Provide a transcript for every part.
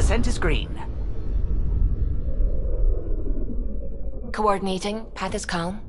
Descent is green. Coordinating. Path is calm.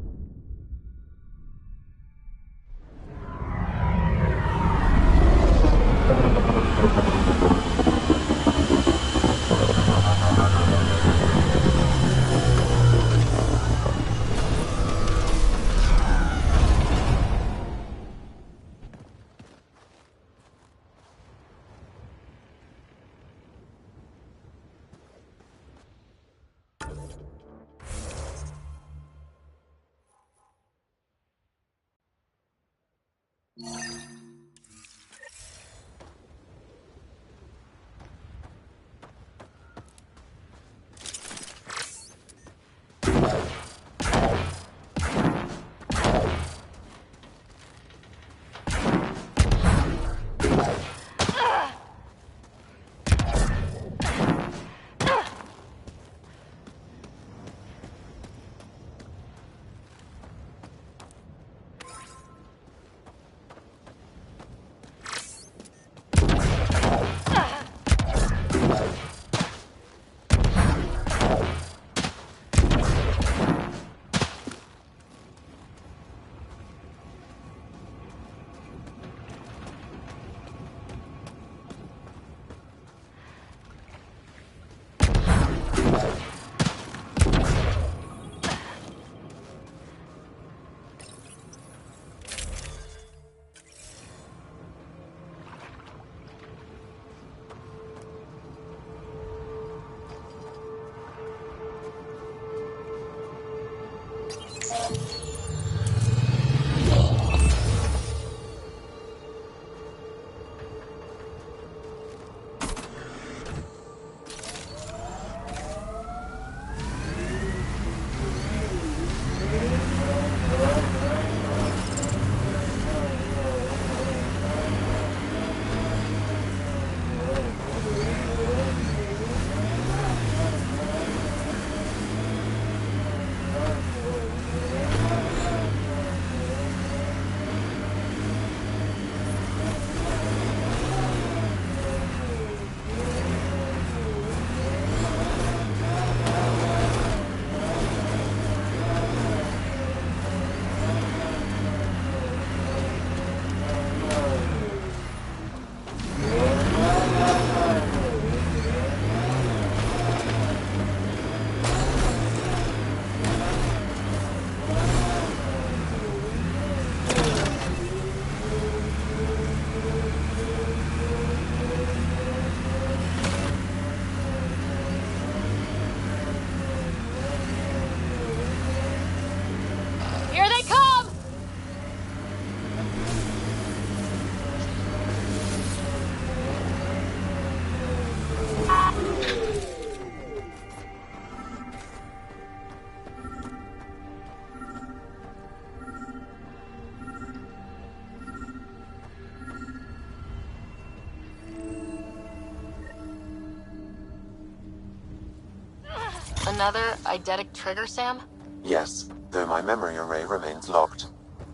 Another eidetic trigger, Sam? Yes, though my memory array remains locked.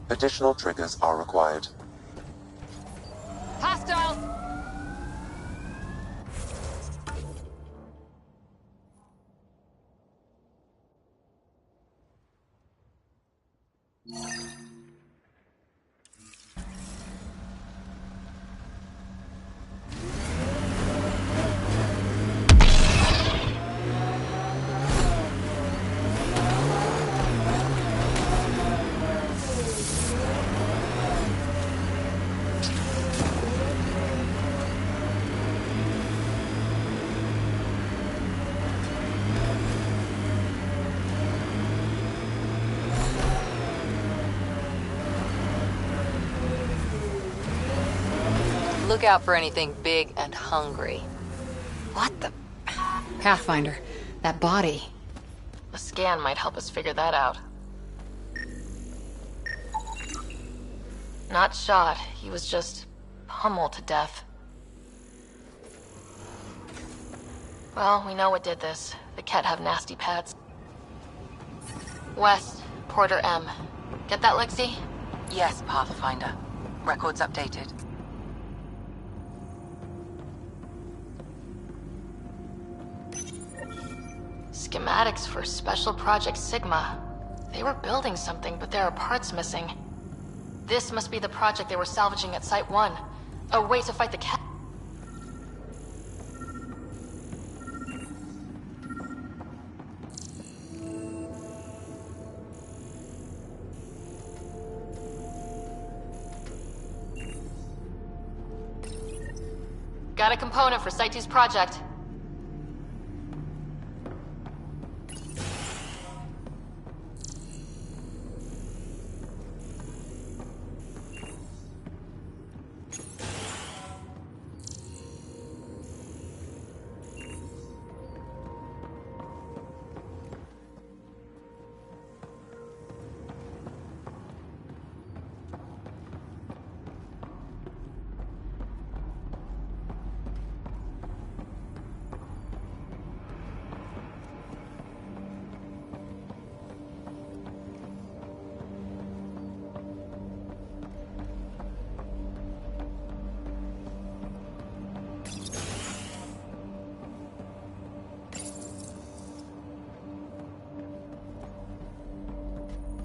Additional triggers are required. Hostile! Look out for anything big and hungry. What the... Pathfinder, that body. A scan might help us figure that out. Not shot, he was just pummeled to death. Well, we know what did this. The Ket have nasty pads. West, Porter M. Get that, Lexi? Yes, Pathfinder. Records updated. Schematics for Special Project Sigma. They were building something, but there are parts missing. This must be the project they were salvaging at Site 1. A way to fight the Ket. Got a component for Site 2's project.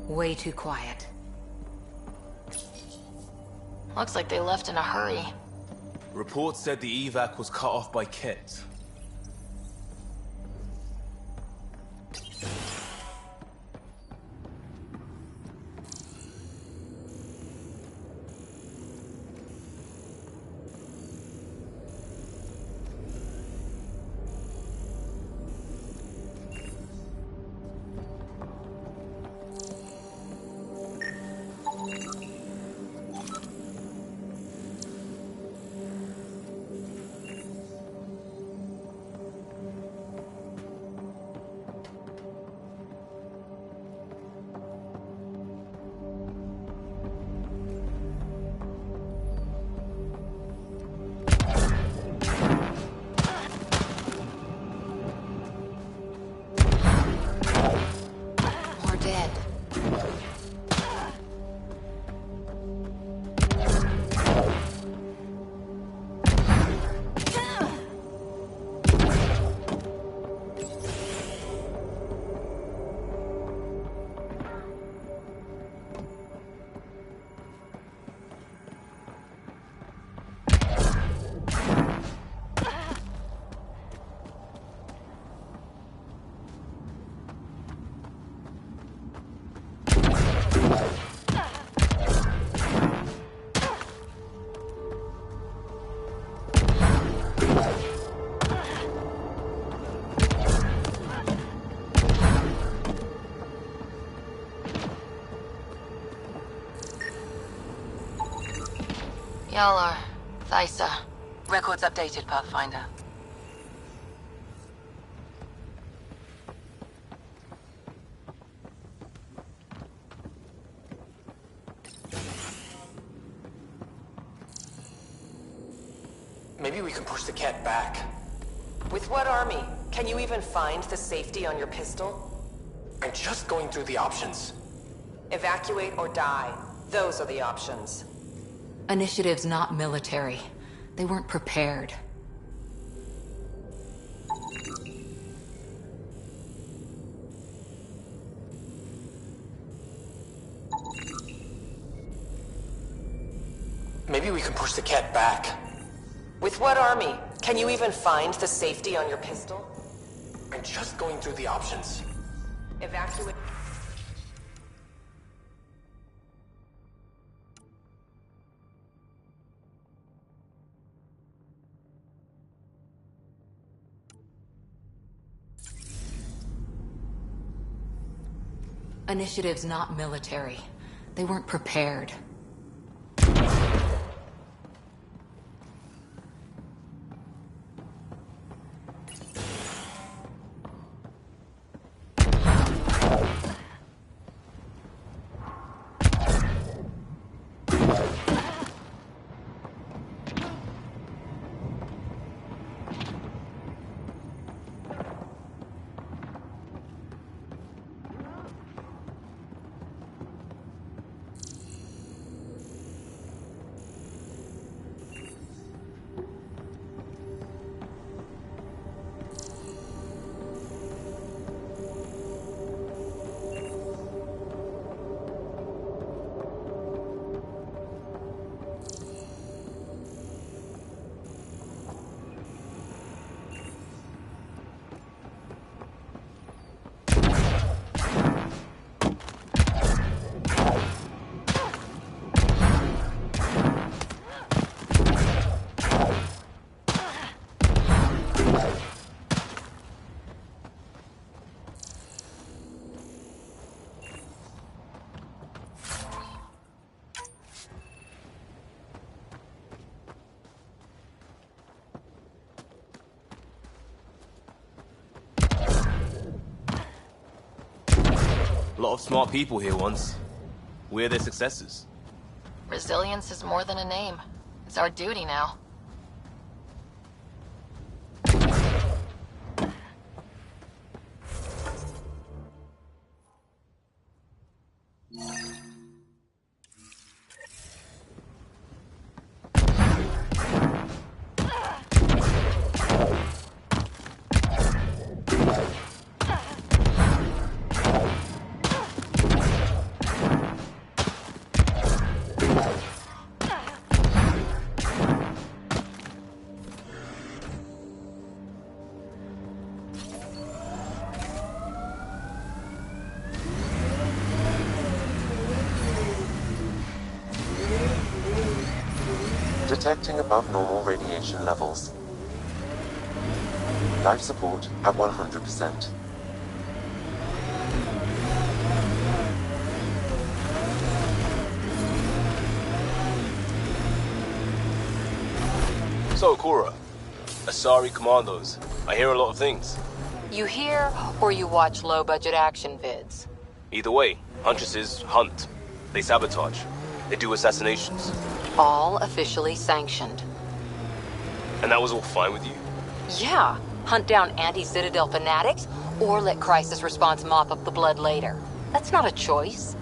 Way too quiet. Looks like they left in a hurry. Reports said the evac was cut off by Ket. Y'all are Thysa. Records updated, Pathfinder. Maybe we can push the Ket back. With what army? Can you even find the safety on your pistol? I'm just going through the options. Evacuate or die. Those are the options. Initiative's not military. They weren't prepared. Maybe we can push the cat back. With what army? Can you even find the safety on your pistol? I'm just going through the options. Evacuate. Initiative's not military. They weren't prepared. A lot of smart people here once. We're their successors. Resilience is more than a name. It's our duty now. Detecting above normal radiation levels. Life support at 100%. So, Cora, Asari Commandos. I hear a lot of things. You hear or you watch low-budget action vids? Either way, Huntresses hunt. They sabotage. They do assassinations. All officially sanctioned. And that was all fine with you? Yeah, hunt down anti-Citadel fanatics, or let crisis response mop up the blood later. That's not a choice.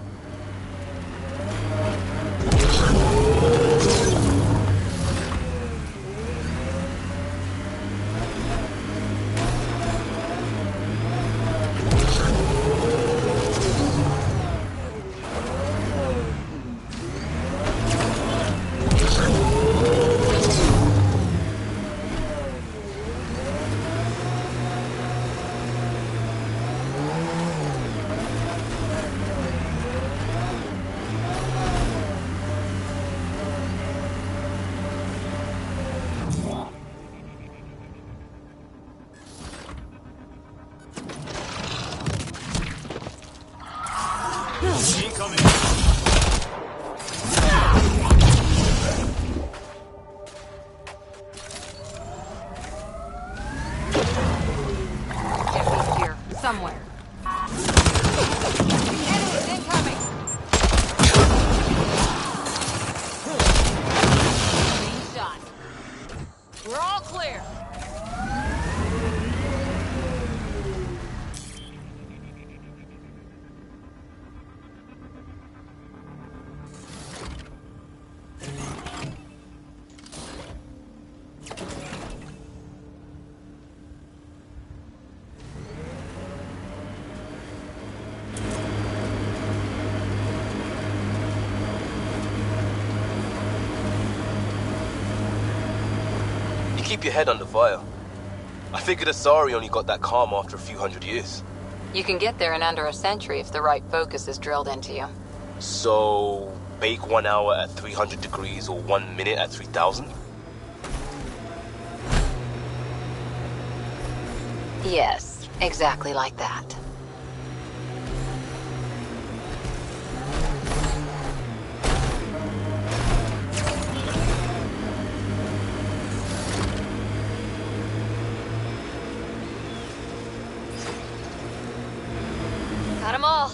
Here, somewhere. Enemies incoming! Clean shot. We're all clear. keep your head under fire. I figured Asari only got that calm after a few hundred years. You can get there in under a century if the right focus is drilled into you. So, bake 1 hour at 300 degrees or 1 minute at 3000? Yes, exactly like that. Got 'em all.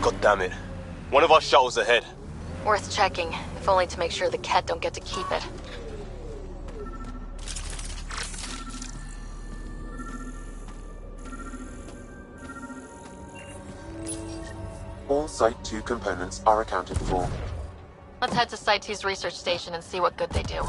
God damn it. One of our shuttles ahead. Worth checking, if only to make sure the Ket don't get to keep it. All Site 2 components are accounted for. Let's head to Site 2's research station and see what good they do.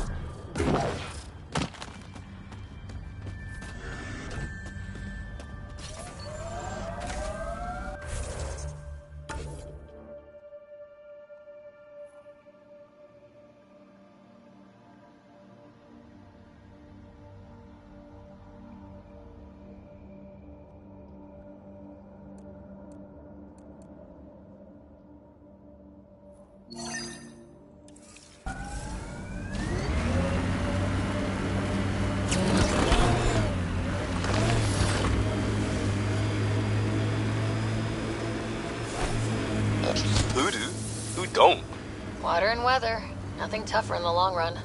Who do? Who don't? Water and weather. Nothing tougher in the long run.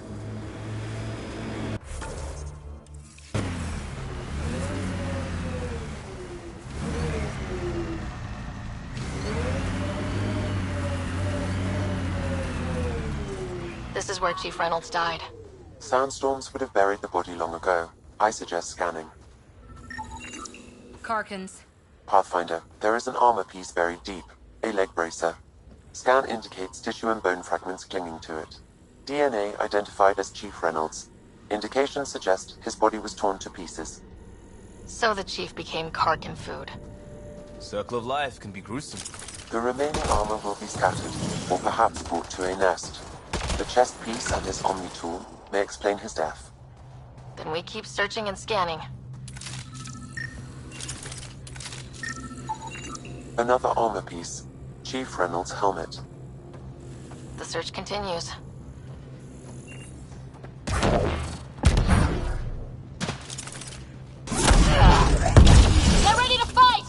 This is where Chief Reynolds died. Sandstorms would have buried the body long ago. I suggest scanning. Karkins. Pathfinder, there is an armor piece buried deep. A leg bracer. Scan indicates tissue and bone fragments clinging to it. DNA identified as Chief Reynolds. Indications suggest his body was torn to pieces. So the Chief became Karkin food. Circle of life can be gruesome. The remaining armor will be scattered, or perhaps brought to a nest. The chest piece and his Omni tool may explain his death. Then we keep searching and scanning. Another armor piece. Chief Reynolds' helmet. The search continues. Get ready to fight!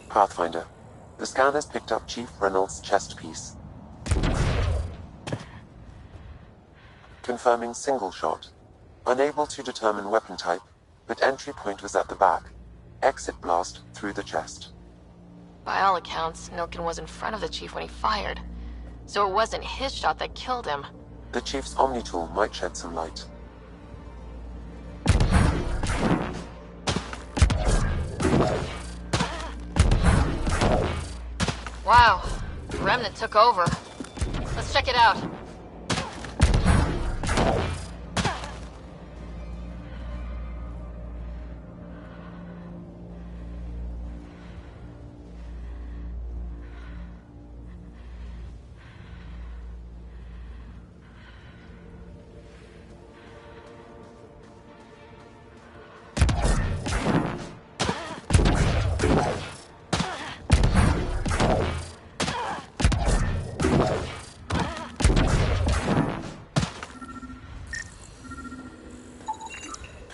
Pathfinder. The scan has picked up Chief Reynolds' chest piece. Confirming single shot. Unable to determine weapon type, but entry point was at the back. Exit blast through the chest. By all accounts, Nilkin was in front of the Chief when he fired. So it wasn't his shot that killed him. The Chief's Omni tool might shed some light. Wow. The Remnant took over. Let's check it out.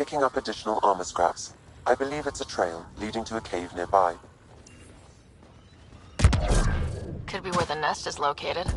picking up additional armor scraps. I believe it's a trail leading to a cave nearby. Could be where the nest is located.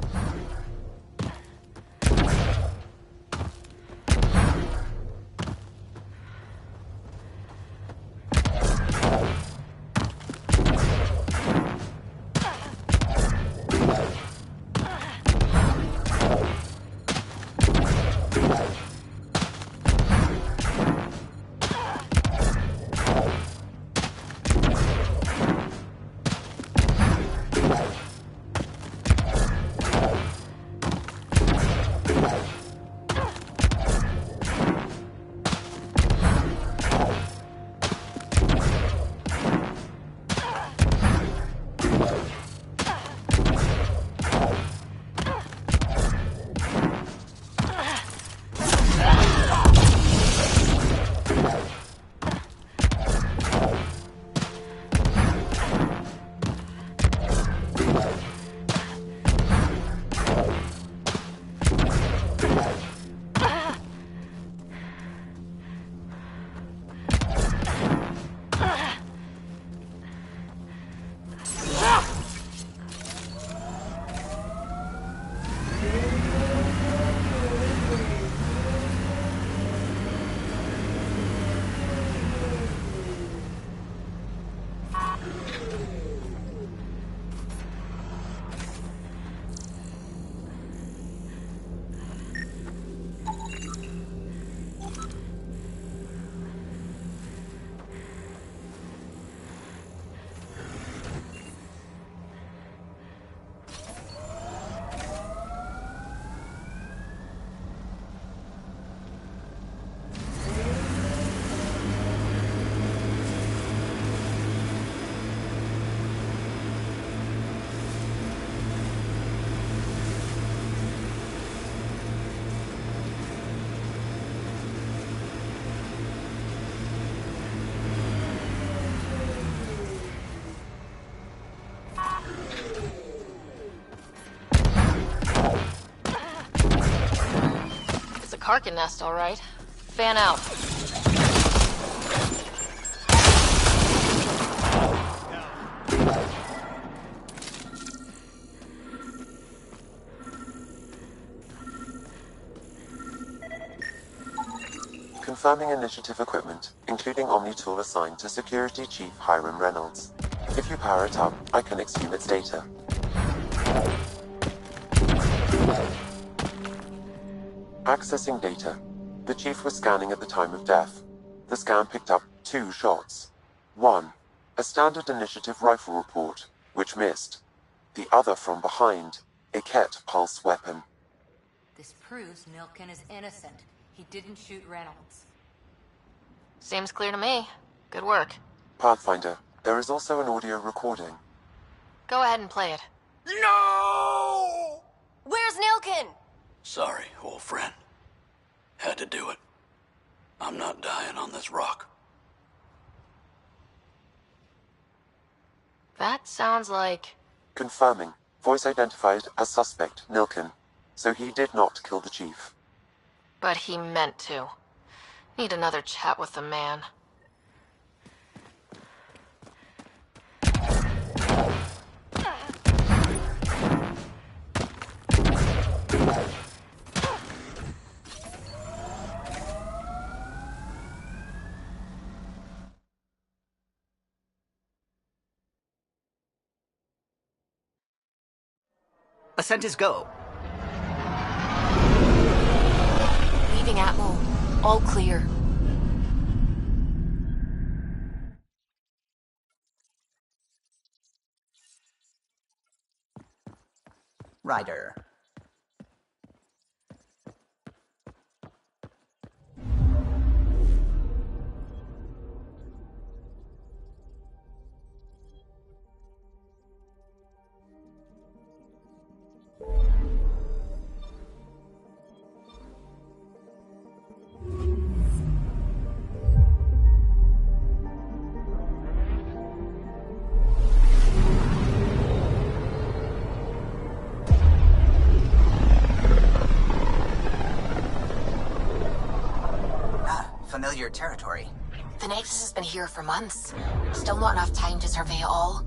Karkin nest, all right. Fan out. Confirming initiative equipment, including Omni tool assigned to Security Chief Hiram Reynolds. If you power it up, I can exhume its data. Accessing data. The Chief was scanning at the time of death. The scan picked up 2 shots. One, a standard initiative rifle report, which missed. The other from behind, a Ket pulse weapon. This proves Nilkin is innocent. He didn't shoot Reynolds. Seems clear to me. Good work. Pathfinder, there is also an audio recording. Go ahead and play it. No! Where's Nilkin? Sorry, old friend. Had to do it. I'm not dying on this rock. That sounds like... Confirming. Voice identified as suspect, Nilkin. So he did not kill the Chief. But he meant to. Need another chat with the man. Ascent is go. Leaving Atmo. All clear. Ryder. familiar territory. The Nexus has been here for months. Still not enough time to survey it all.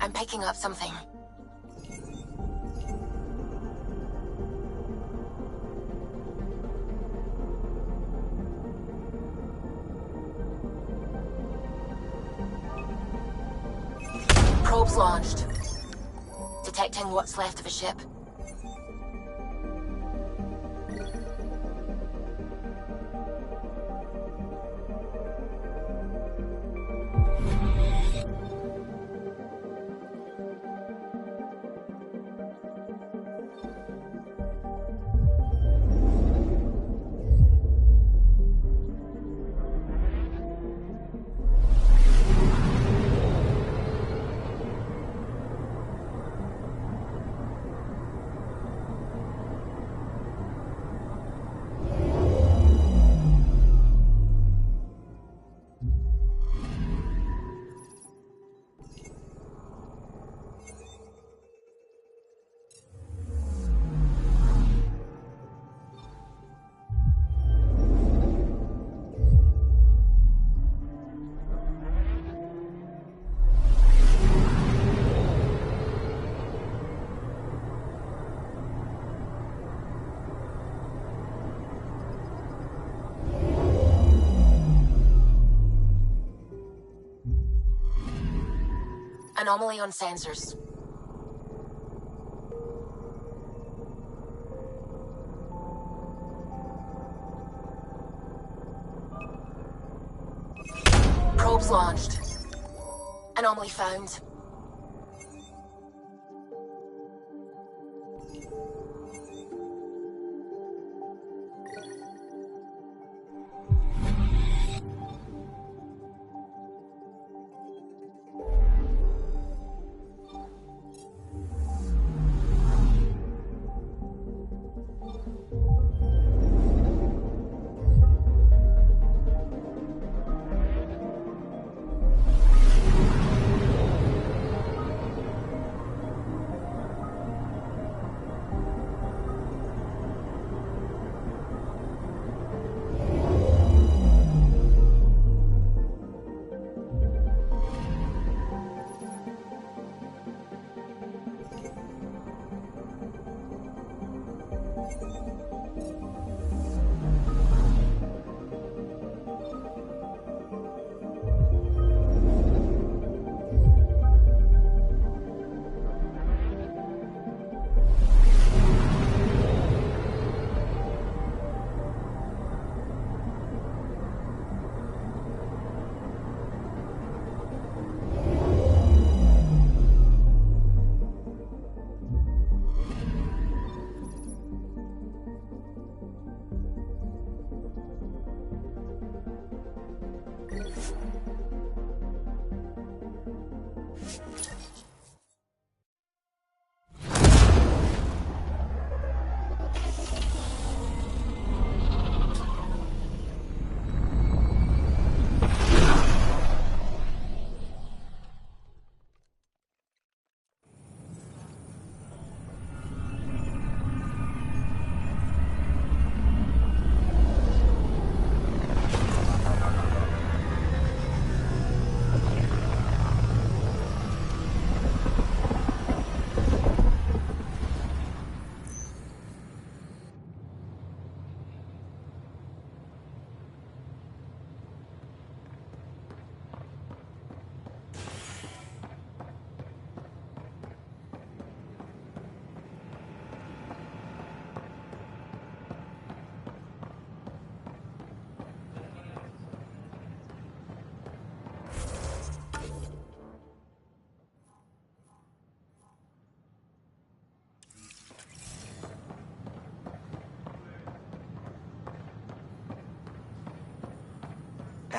I'm picking up something. Probes launched. Detecting what's left of a ship. Anomaly on sensors. Probes launched. Anomaly found.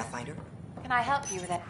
Pathfinder? Can I help you with it?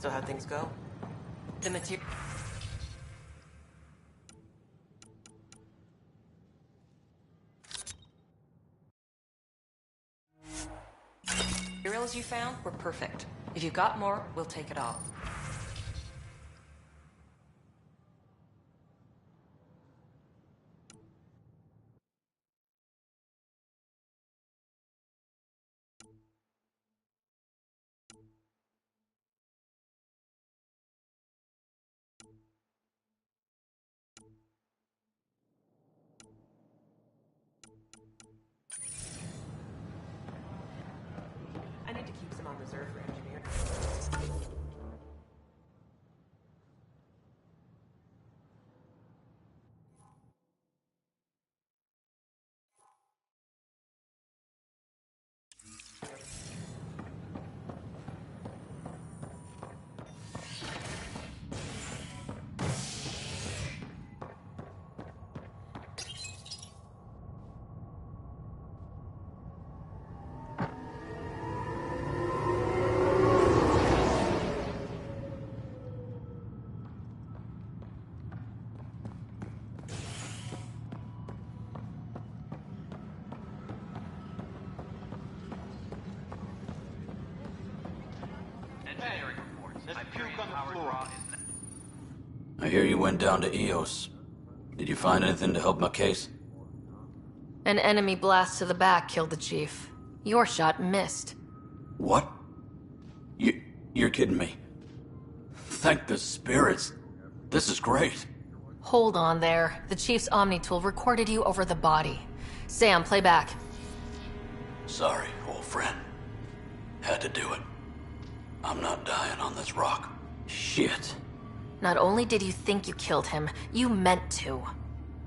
So how'd things go? The material... materials you found were perfect. If you got more, we'll take it all. I need to keep some on reserve for engineering. I hear you went down to EOS. Did you find anything to help my case? An enemy blast to the back killed the chief. Your shot missed. What? You're kidding me. Thank the spirits. This is great. Hold on there. The chief's Omni tool recorded you over the body. Sam, play back. Sorry, old friend. Had to do it. I'm not dying on this rock. Shit. Not only did you think you killed him, you meant to.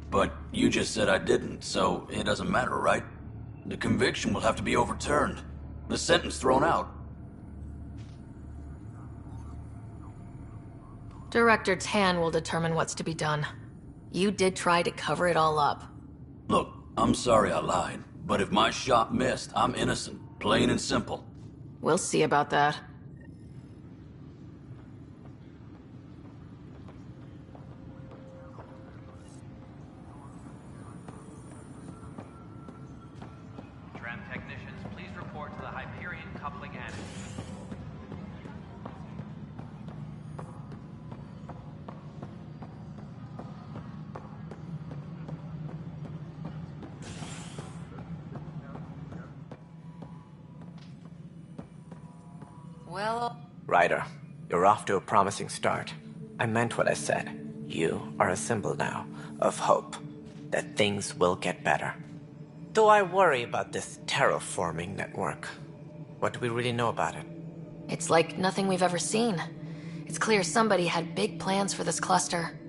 But you just said I didn't, so it doesn't matter, right? The conviction will have to be overturned. The sentence thrown out. Director Tan will determine what's to be done. You did try to cover it all up. Look, I'm sorry I lied, but if my shot missed, I'm innocent. Plain and simple. We'll see about that. Tram technicians, please report to the Hyperion coupling annex. Well... Ryder, you're off to a promising start. I meant what I said. You are a symbol now of hope, that things will get better. Though I worry about this terraforming network. What do we really know about it? It's like nothing we've ever seen. It's clear somebody had big plans for this cluster.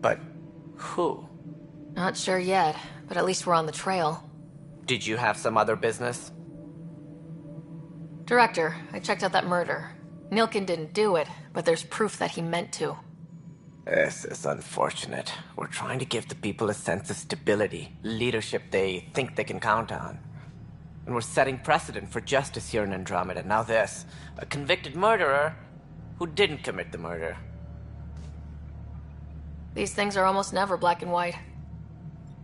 But who? Not sure yet, but at least we're on the trail. Did you have some other business? Director, I checked out that murder. Nilkin didn't do it, but there's proof that he meant to. This is unfortunate. We're trying to give the people a sense of stability, leadership they think they can count on. And we're setting precedent for justice here in Andromeda. Now this, a convicted murderer who didn't commit the murder. These things are almost never black and white.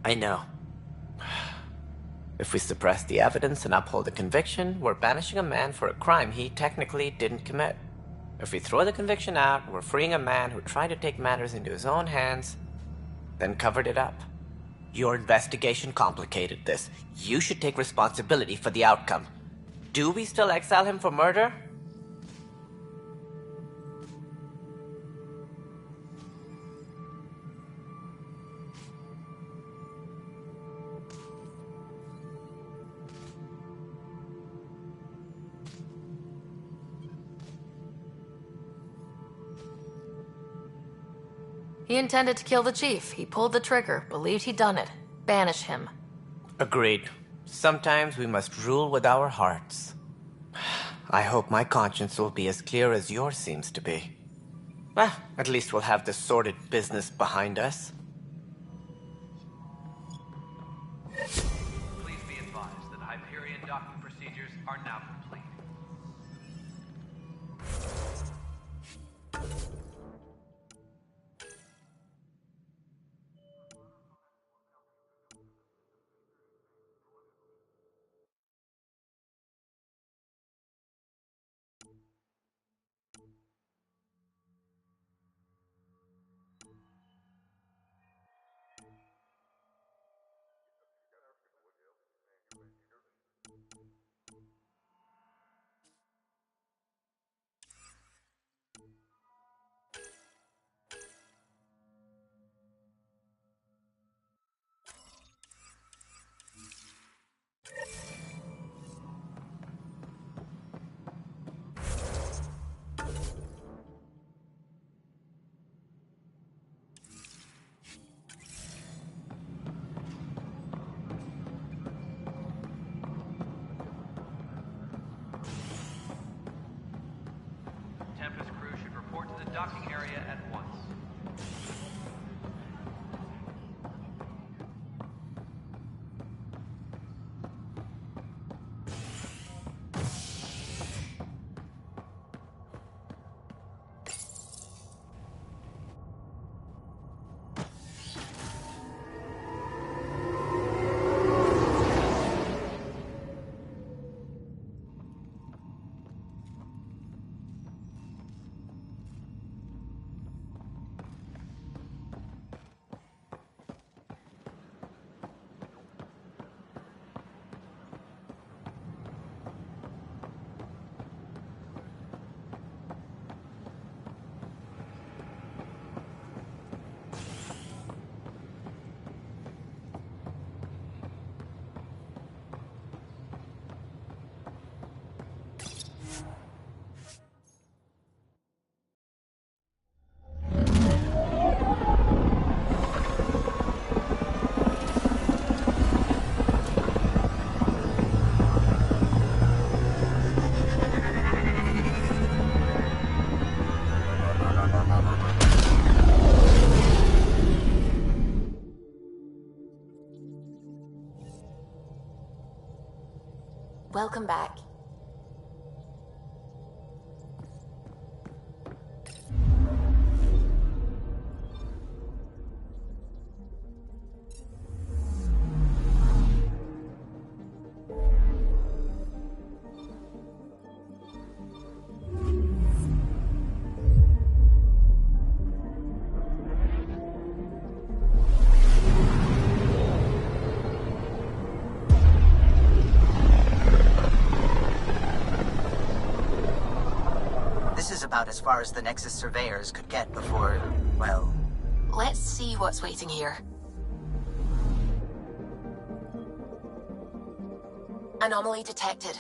I know. If we suppress the evidence and uphold the conviction, we're banishing a man for a crime he technically didn't commit. If we throw the conviction out, we're freeing a man who tried to take matters into his own hands, then covered it up. Your investigation complicated this. You should take responsibility for the outcome. Do we still exile him for murder? He intended to kill the chief. He pulled the trigger, believed he'd done it. Banish him. Agreed. Sometimes we must rule with our hearts. I hope my conscience will be as clear as yours seems to be. Well, at least we'll have this sordid business behind us. Please be advised that Hyperion docking procedures are now complete. Tempest crew should report to the docking area at once. Welcome back. About as far as the Nexus surveyors could get before, well... Let's see what's waiting here. Anomaly detected.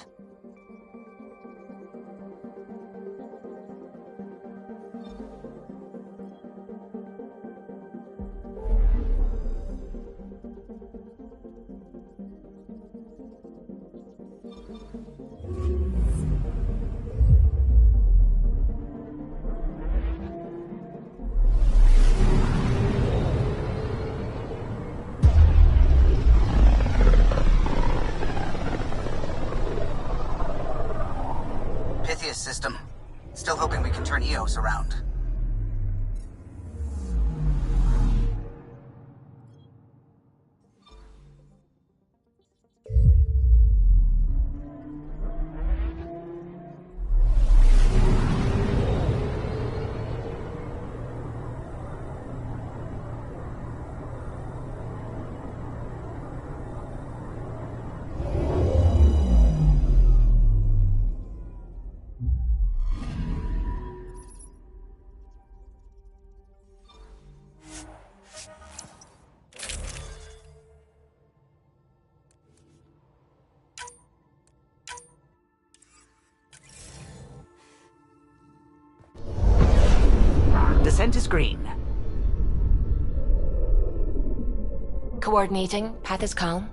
System. Still hoping we can turn EOS around. Descent is green. Coordinating. Path is calm.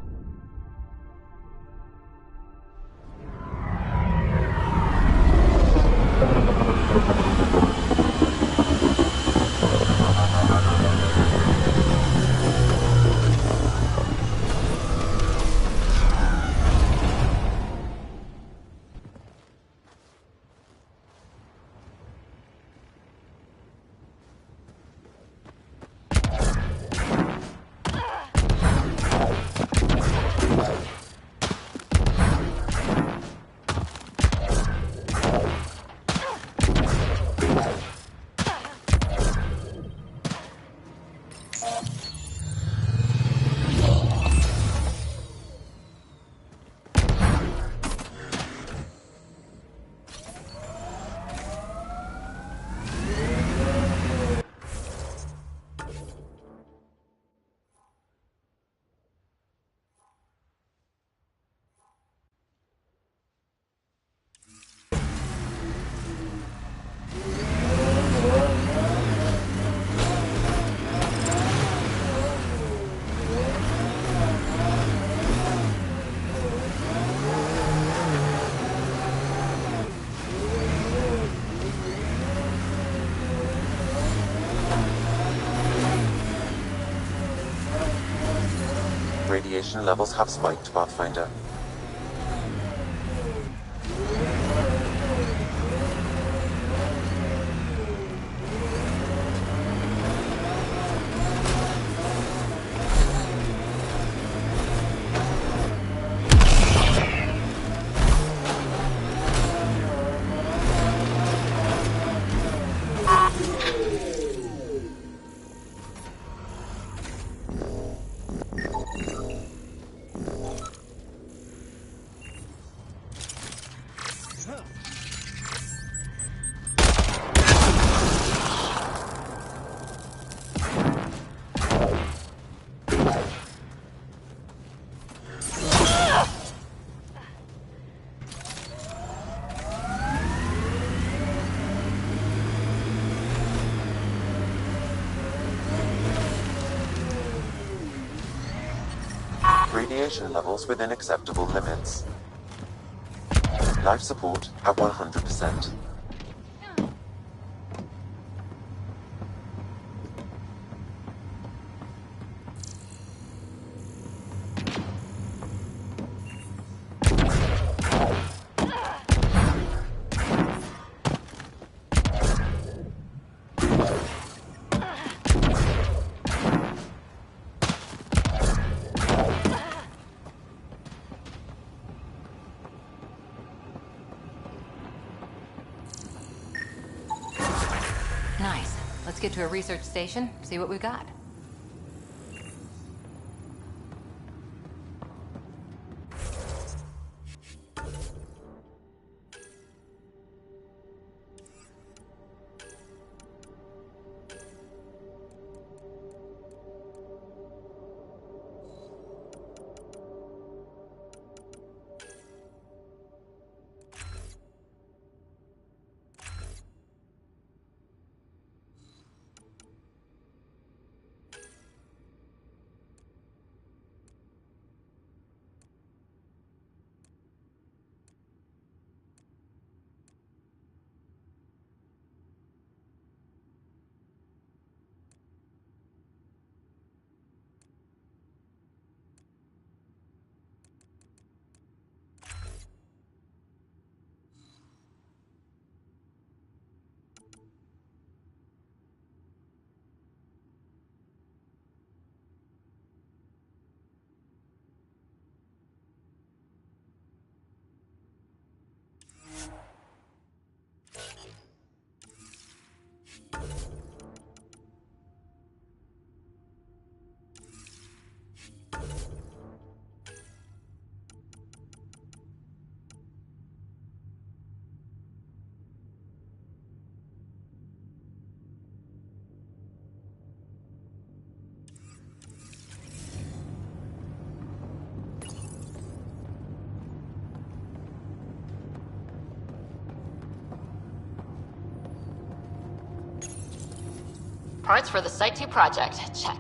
Radiation levels have spiked, Pathfinder. Radiation levels within acceptable limits. Life support at 100%. Nice. Let's get to a research station, see what we've got. Parts for the Site 2 project. Check.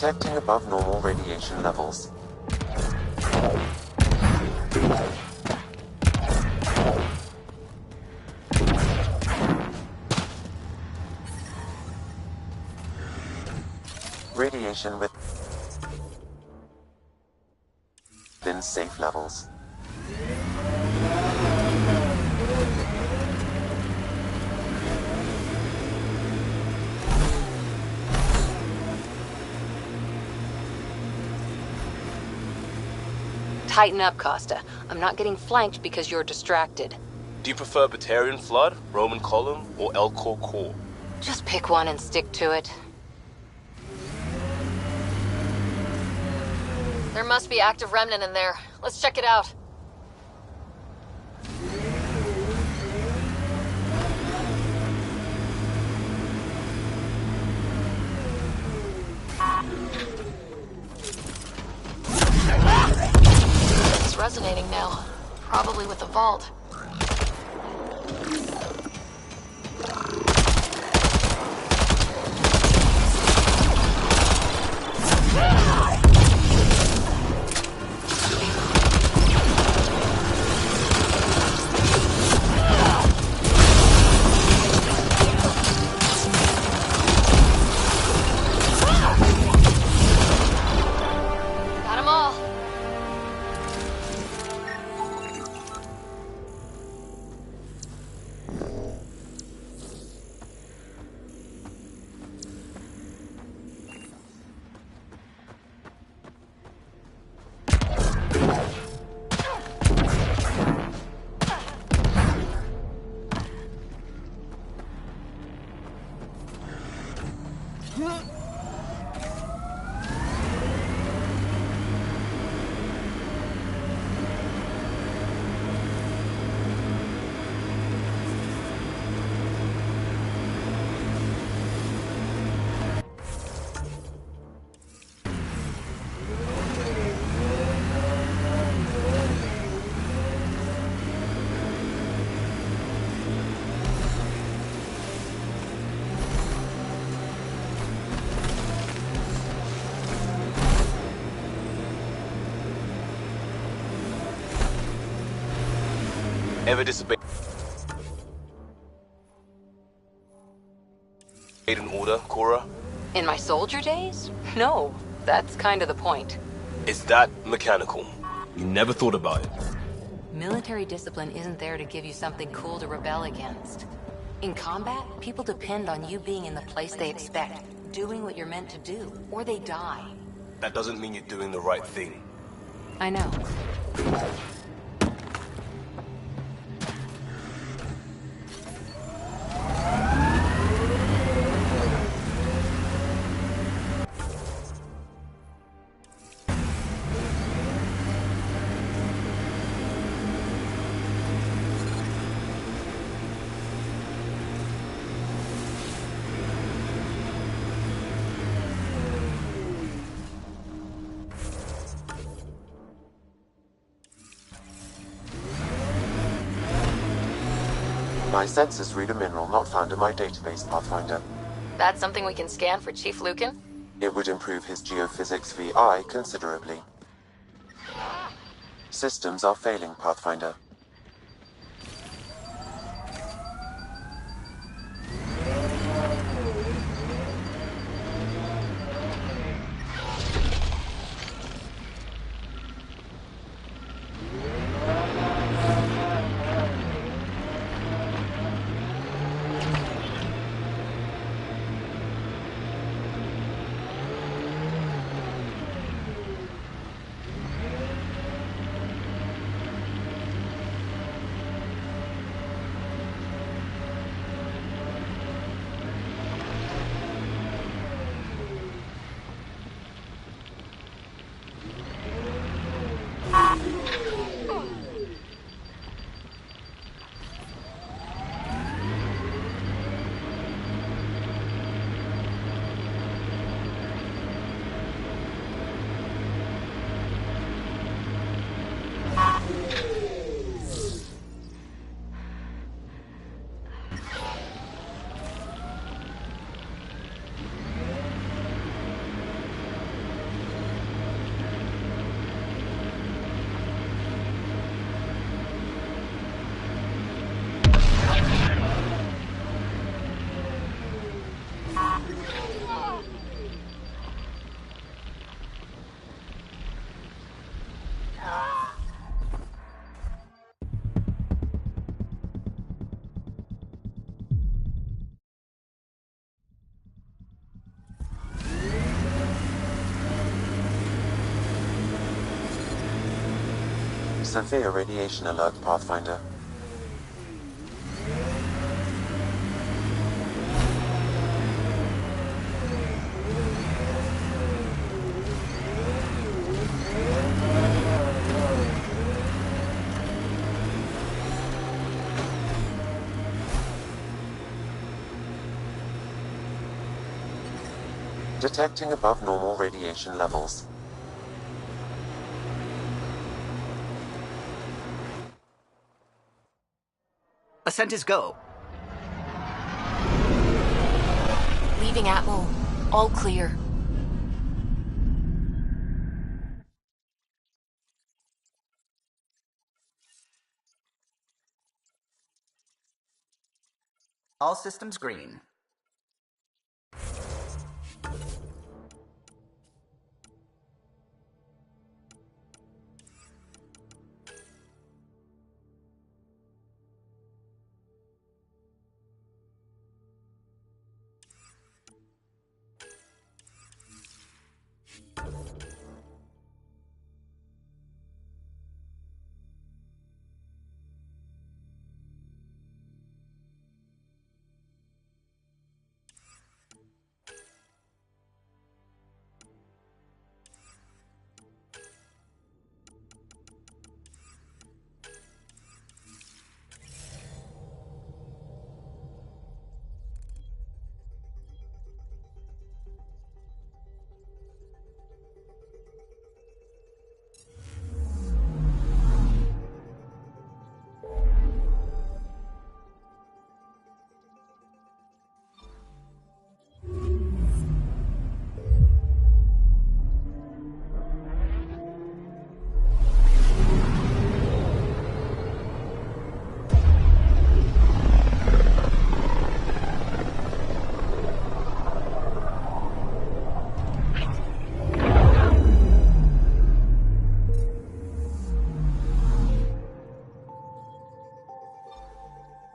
Detecting above normal radiation levels. Radiation within safe levels. Tighten up, Costa. I'm not getting flanked because you're distracted. Do you prefer Batarian Flood, Roman Column, or Elcor Core? Just pick one and stick to it. There must be active remnant in there. Let's check it out. It's resonating now. Probably with the vault. Got 'em all. Ever disobeyed an order, Cora? In my soldier days? No, that's kind of the point. Is that mechanical? You never thought about it. Military discipline isn't there to give you something cool to rebel against. In combat, people depend on you being in the place they expect, doing what you're meant to do, or they die. That doesn't mean you're doing the right thing. I know. My sensors read a mineral not found in my database, Pathfinder. That's something we can scan for Chief Lucan? It would improve his geophysics VI considerably. Systems are failing, Pathfinder. Severe radiation alert, Pathfinder. Detecting above normal radiation levels. Ascent is go. Leaving Atmo. All clear. All systems green.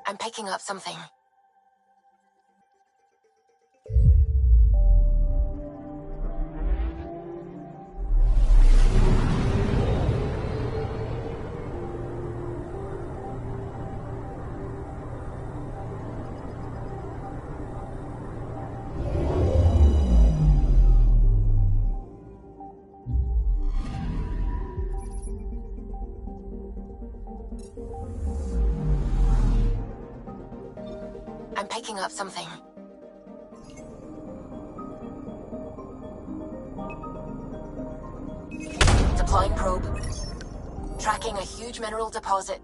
I'm picking up something. I'm picking up something. Deploying probe. Tracking a huge mineral deposit.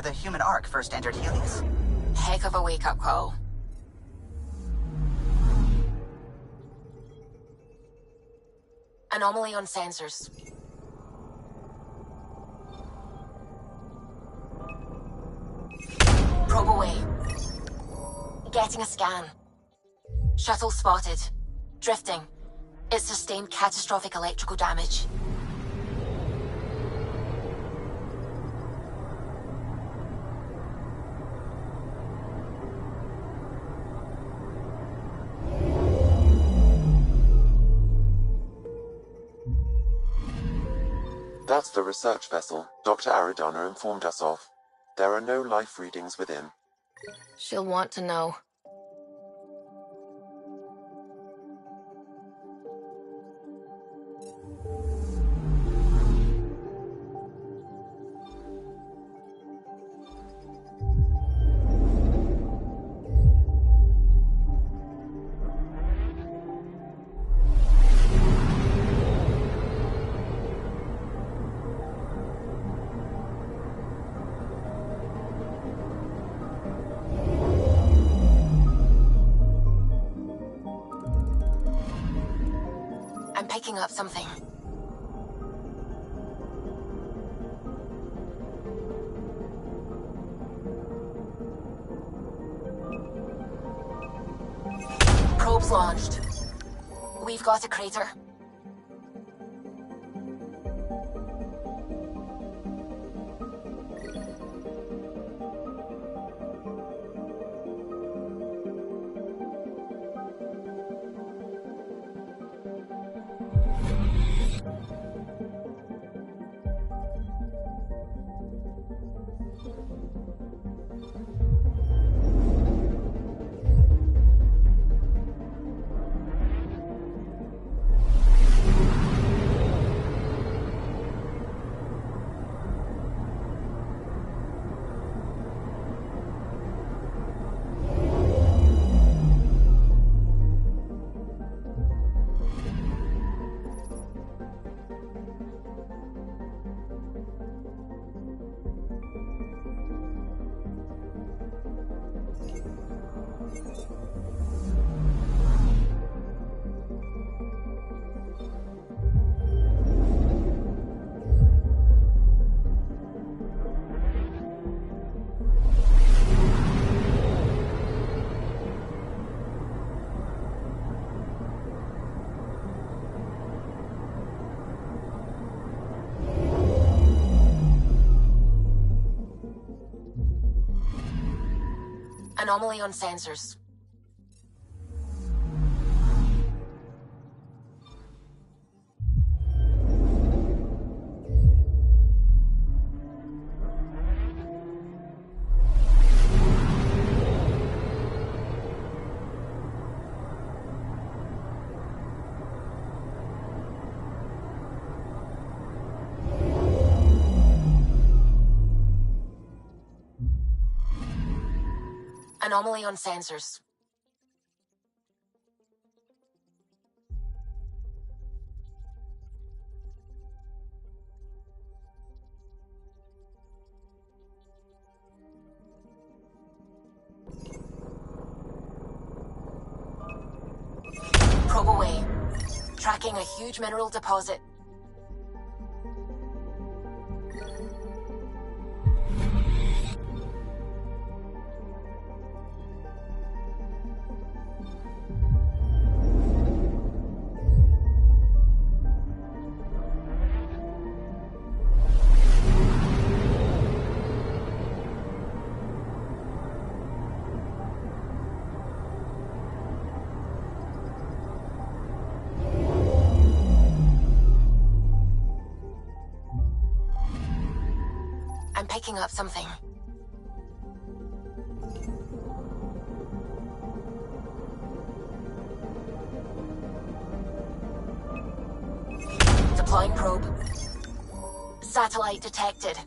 the human ark first entered Helios. Heck of a wake-up call. Anomaly on sensors. Probe away. Getting a scan. Shuttle spotted. Drifting. It sustained catastrophic electrical damage. That's the research vessel Dr. Aridana informed us of. There are no life readings within. She'll want to know. I'm picking up something. Probes launched. We've got a crater. Anomaly on sensors. Anomaly on sensors. Probe away. Tracking a huge mineral deposit. I'm picking up something. Deploying probe. Satellite detected.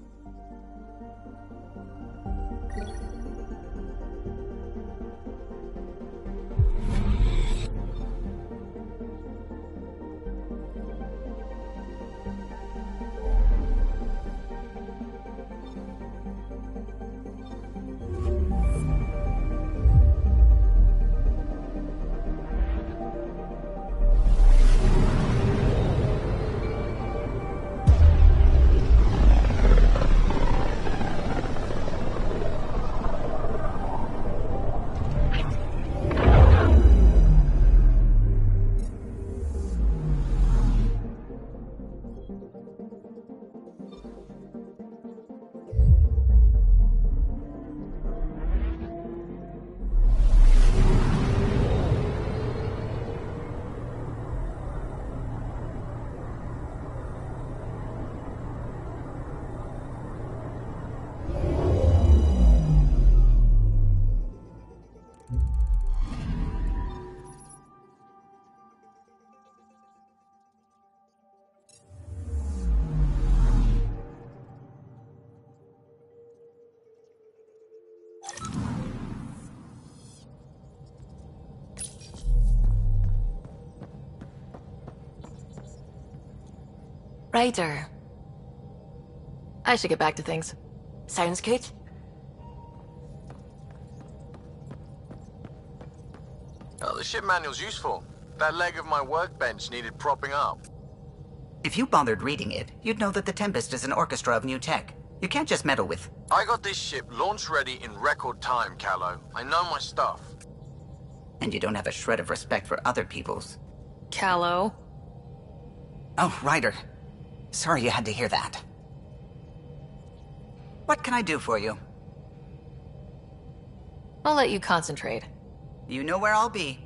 Ryder. I should get back to things. Sounds good. Oh, the ship manual's useful. That leg of my workbench needed propping up. If you bothered reading it, you'd know that the Tempest is an orchestra of new tech. You can't just meddle with... I got this ship launch ready in record time, Callow. I know my stuff. And you don't have a shred of respect for other people's. Callow. Oh, Ryder. Sorry you had to hear that. What can I do for you? I'll let you concentrate. You know where I'll be.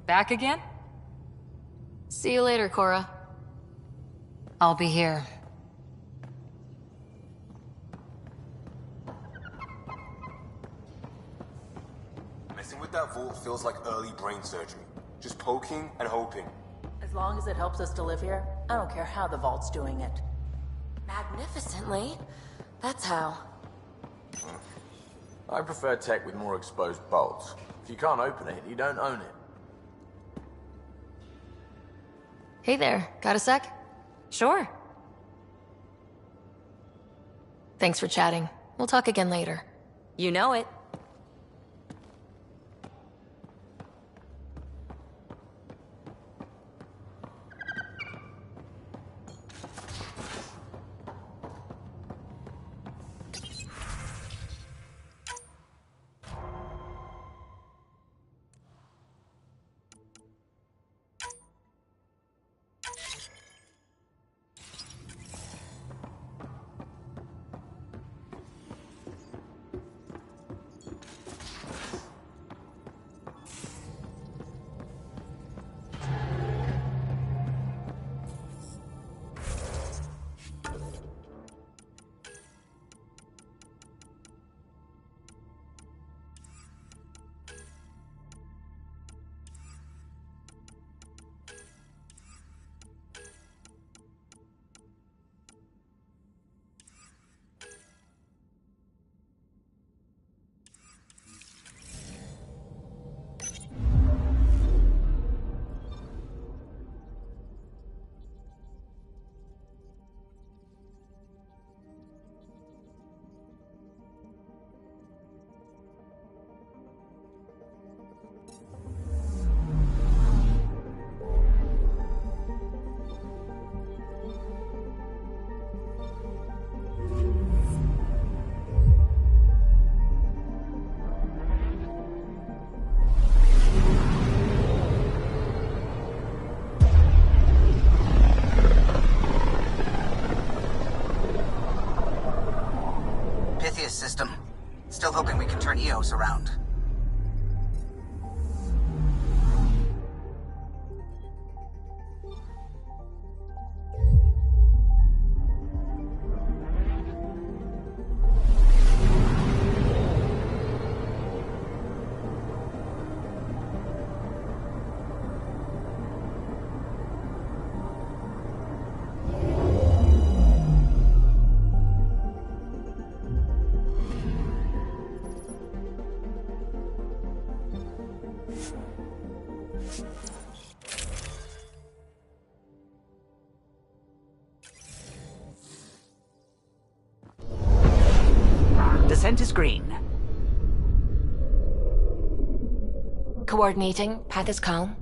Back again? See you later, Cora. I'll be here. Messing with that vault feels like early brain surgery. Just poking and hoping. As long as it helps us to live here, I don't care how the vault's doing it. Magnificently. That's how. I prefer tech with more exposed bolts. If you can't open it, you don't own it. Hey there, got a sec? Sure. Thanks for chatting. We'll talk again later. You know it. System. Still hoping we can turn EOS around. Descent is green. Coordinating. Path is calm.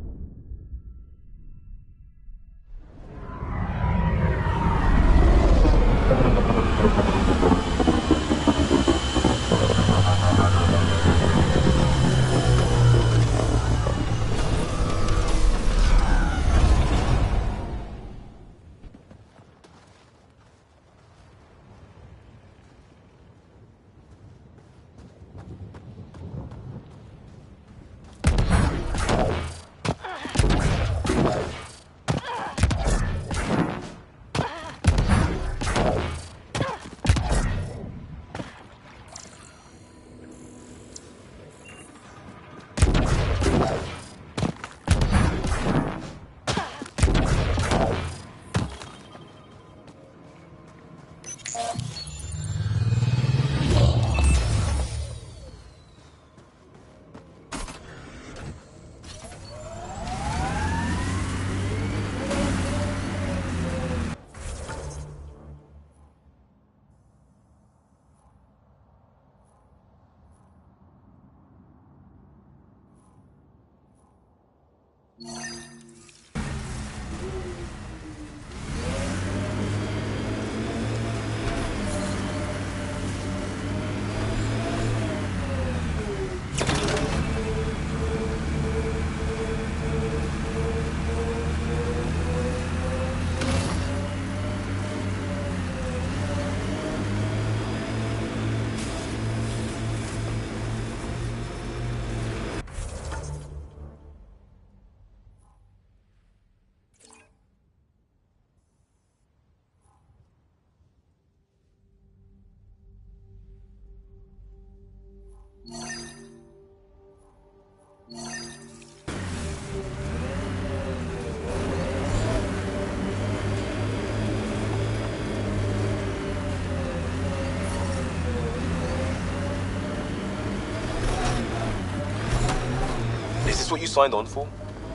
Is this what you signed on for?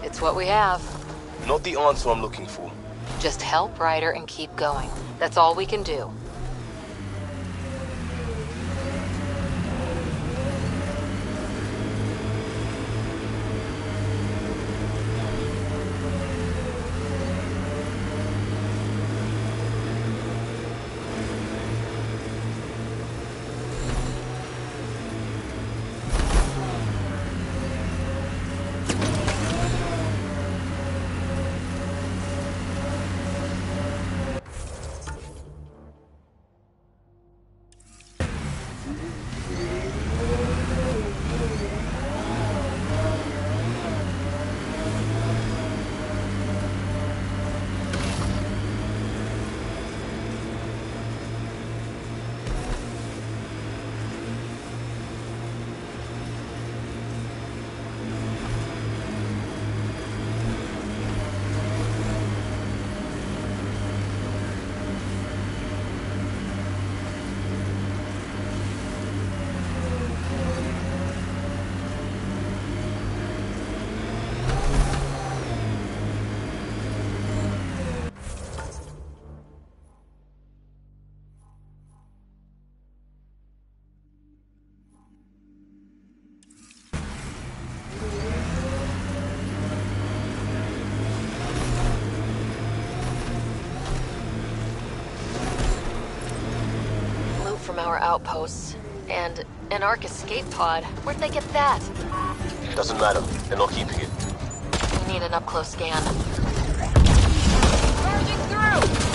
It's what we have. Not the answer I'm looking for. Just help Ryder and keep going. That's all we can do. From our outposts. And an Ark escape pod. Where'd they get that? Doesn't matter. They're not keeping it. We need an up-close scan. Charging through!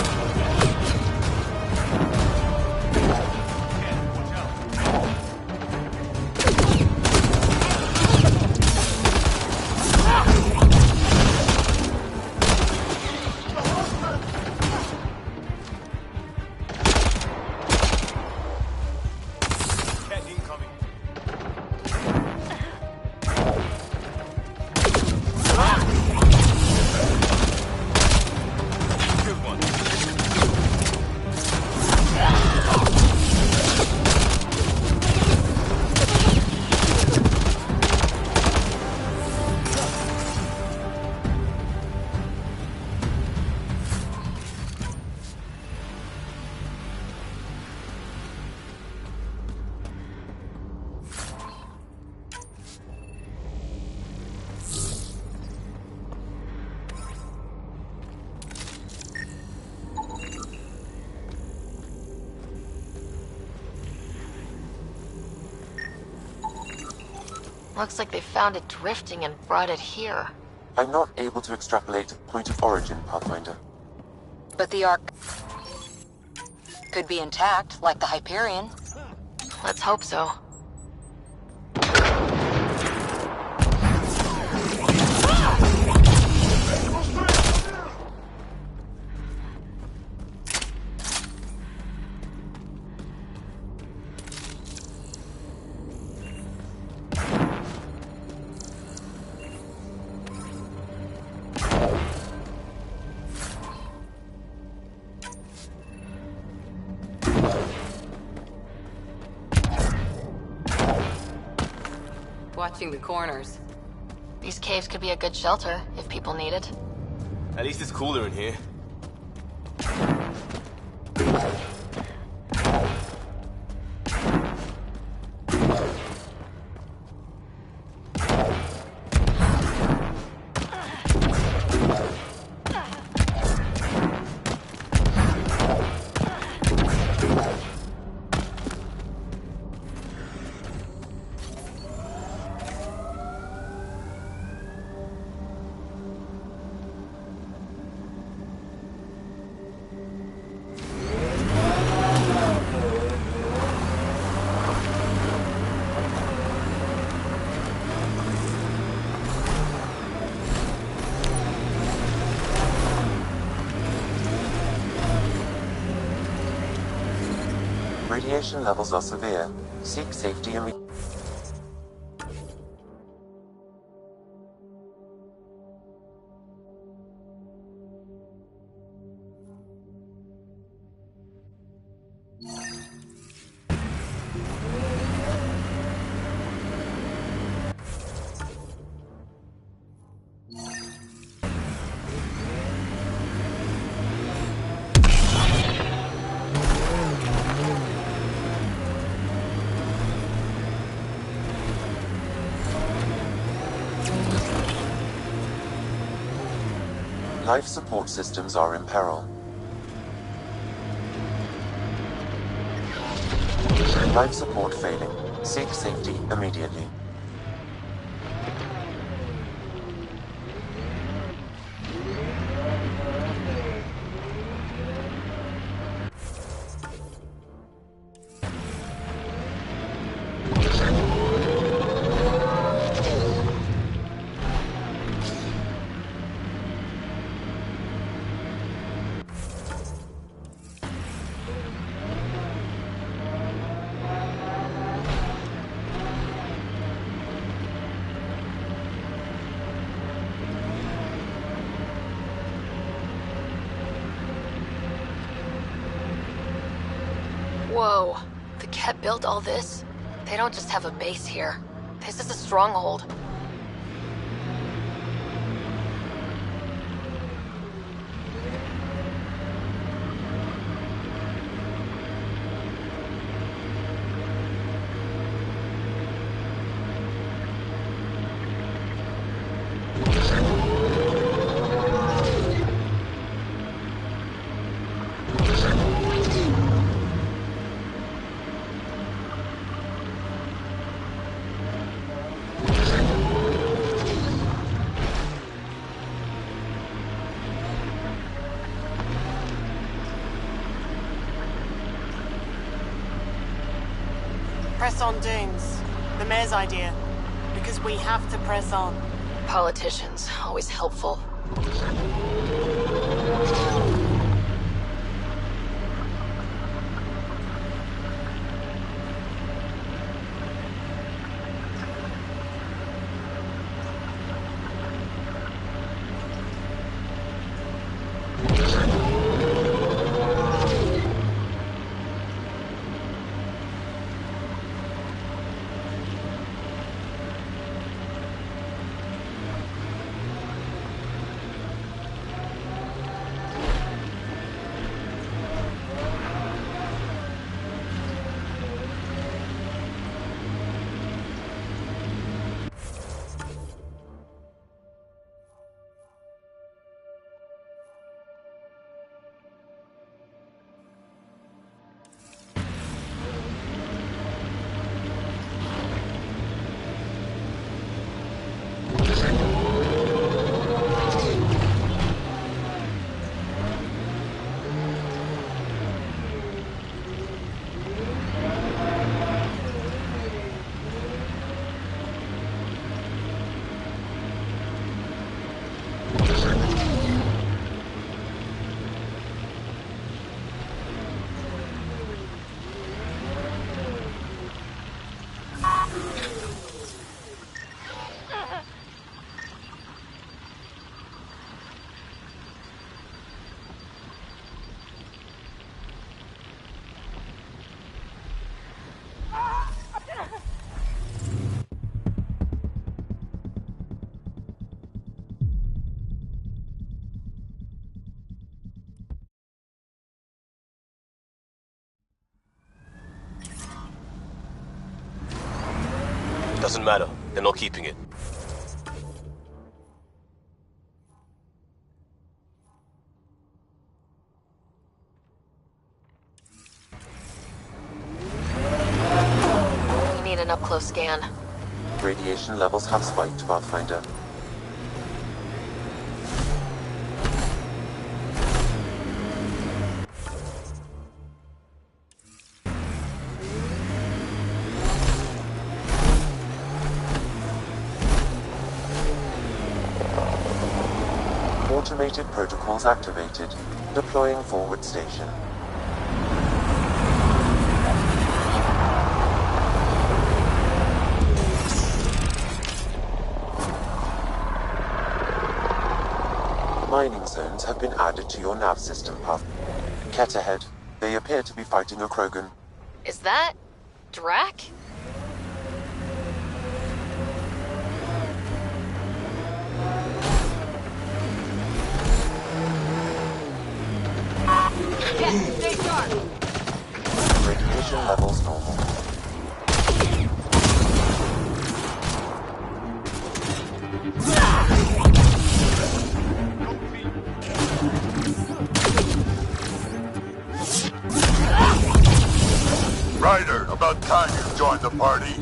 Good one. Looks like they found it drifting and brought it here. I'm not able to extrapolate point of origin, Pathfinder. But the Ark could be intact, like the Hyperion. Let's hope so. Watching the corners. These caves could be a good shelter, if people need it. At least it's cooler in here. Radiation levels are severe. Seek safety immediately. Life support systems are in peril. Life support failing. Seek safety immediately. Whoa. The Ket built all this? They don't just have a base here. This is a stronghold. Press on, Dunes. The mayor's idea. Because we have to press on. Politicians, always helpful. Doesn't matter. They're not keeping it. We need an up-close scan. Radiation levels have spiked, Pathfinder. Automated protocols activated. Deploying forward station. Mining zones have been added to your nav system, Path. Ket ahead. They appear to be fighting a Krogan. Is that... Drac? Ket, stay sharp! Radiation levels normal. Ryder, about time you joined the party.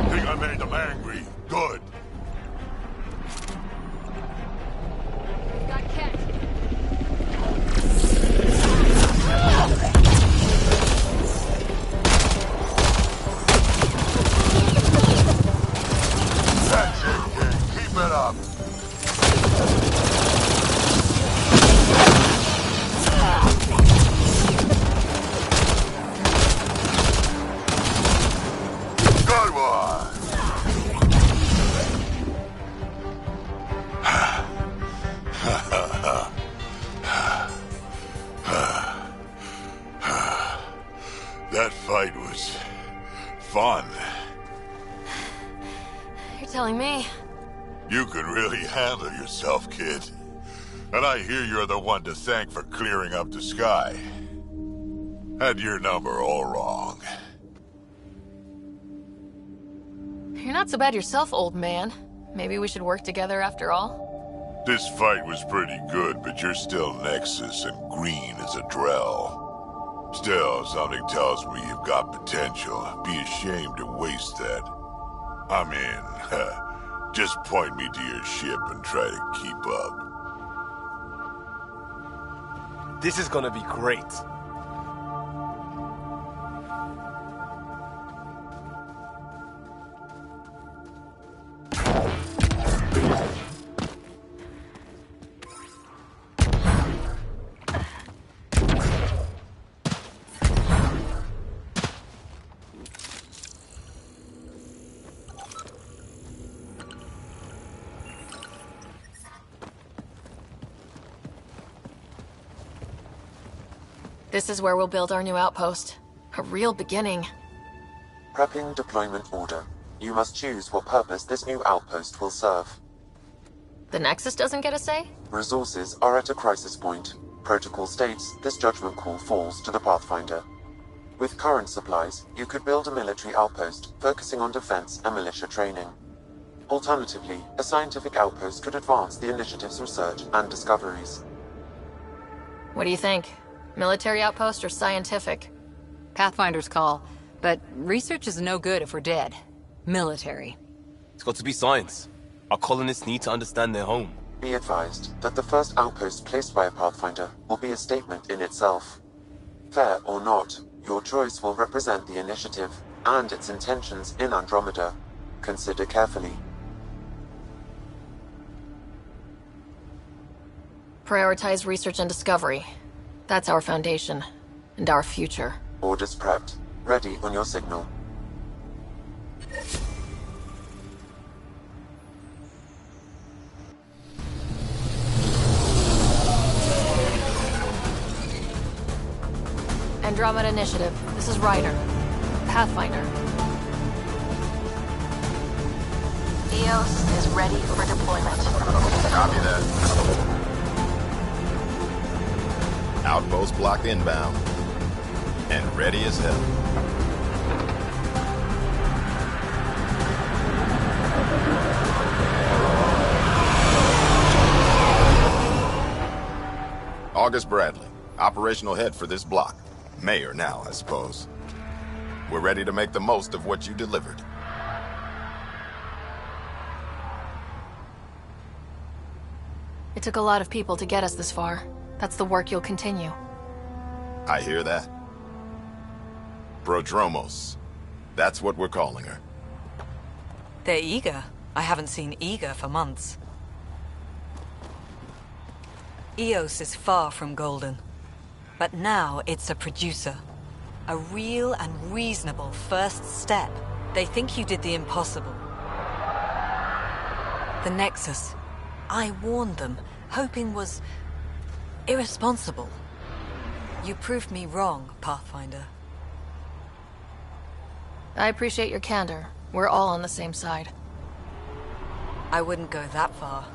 Think I made them angry. Good. Got Ket. That's it, kid. Keep it up. Good one. That fight was fun. You're telling me. You could really handle yourself, kid. And I hear you're the one to thank for clearing up the sky. Had your number all wrong. You're not so bad yourself, old man. Maybe we should work together after all? This fight was pretty good, but you're still Nexus and green as a Drell. Still, something tells me you've got potential. Be ashamed to waste that. I mean, just point me to your ship and try to keep up. This is gonna be great. This is where we'll build our new outpost. A real beginning. Prepping deployment order. You must choose what purpose this new outpost will serve. The Nexus doesn't get a say? Resources are at a crisis point. Protocol states this judgment call falls to the Pathfinder. With current supplies, you could build a military outpost focusing on defense and militia training. Alternatively, a scientific outpost could advance the initiative's research and discoveries. What do you think? Military outpost or scientific? Pathfinder's call, but research is no good if we're dead. Military. It's got to be science. Our colonists need to understand their home. Be advised that the first outpost placed by a Pathfinder will be a statement in itself. Fair or not, your choice will represent the initiative and its intentions in Andromeda. Consider carefully. Prioritize research and discovery. That's our foundation, and our future. Orders prepped. Ready on your signal. Andromeda Initiative. This is Ryder. Pathfinder. EOS is ready for deployment. Copy that. Outpost blocked inbound. And ready as hell. August Bradley, operational head for this block. Mayor now, I suppose. We're ready to make the most of what you delivered. It took a lot of people to get us this far. That's the work you'll continue. I hear that. Prodromos. That's what we're calling her. They're eager. I haven't seen eager for months. Eos is far from golden. But now it's a producer. A real and reasonable first step. They think you did the impossible. The Nexus. I warned them, hoping was irresponsible. You proved me wrong, Pathfinder. I appreciate your candor. We're all on the same side. I wouldn't go that far.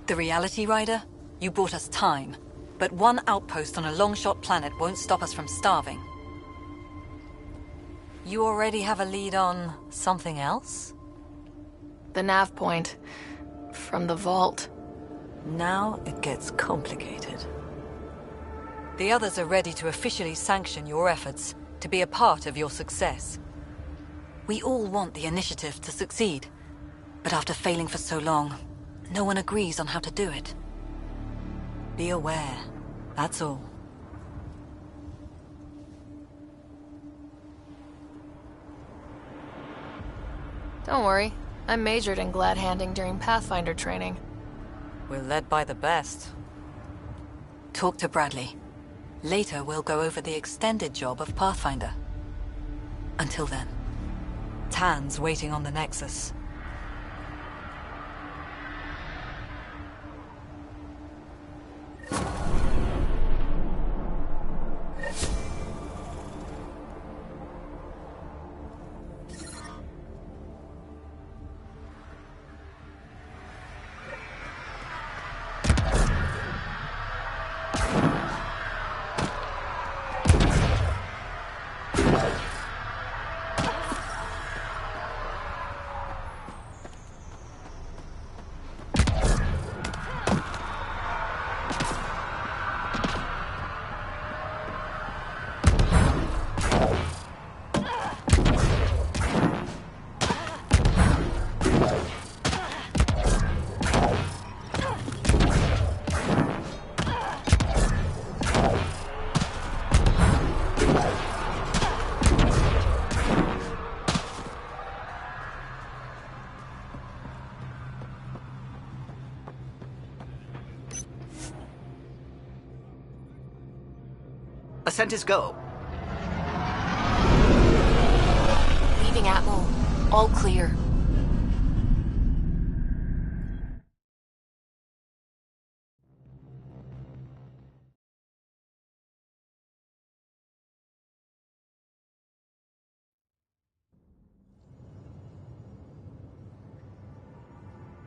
The Reality Rider? You brought us time. But one outpost on a long-shot planet won't stop us from starving. You already have a lead on something else? The nav point. From the vault. Now it gets complicated. The others are ready to officially sanction your efforts, to be a part of your success. We all want the initiative to succeed. But after failing for so long, no one agrees on how to do it. Be aware, that's all. Don't worry. I majored in glad-handing during Pathfinder training. We're led by the best. Talk to Bradley. Later, we'll go over the extended job of Pathfinder. Until then, Tan's waiting on the Nexus. Ascent is go. Leaving Atmo. All clear.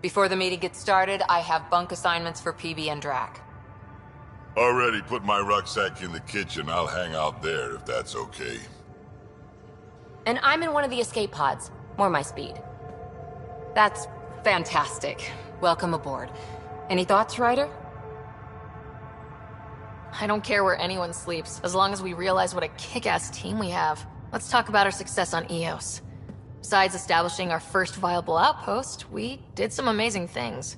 Before the meeting gets started, I have bunk assignments for PB and Drac. Already put my rucksack in the kitchen. I'll hang out there if that's okay. And I'm in one of the escape pods. More my speed. That's fantastic. Welcome aboard. Any thoughts, Ryder? I don't care where anyone sleeps, as long as we realize what a kick-ass team we have. Let's talk about our success on Eos. Besides establishing our first viable outpost, we did some amazing things.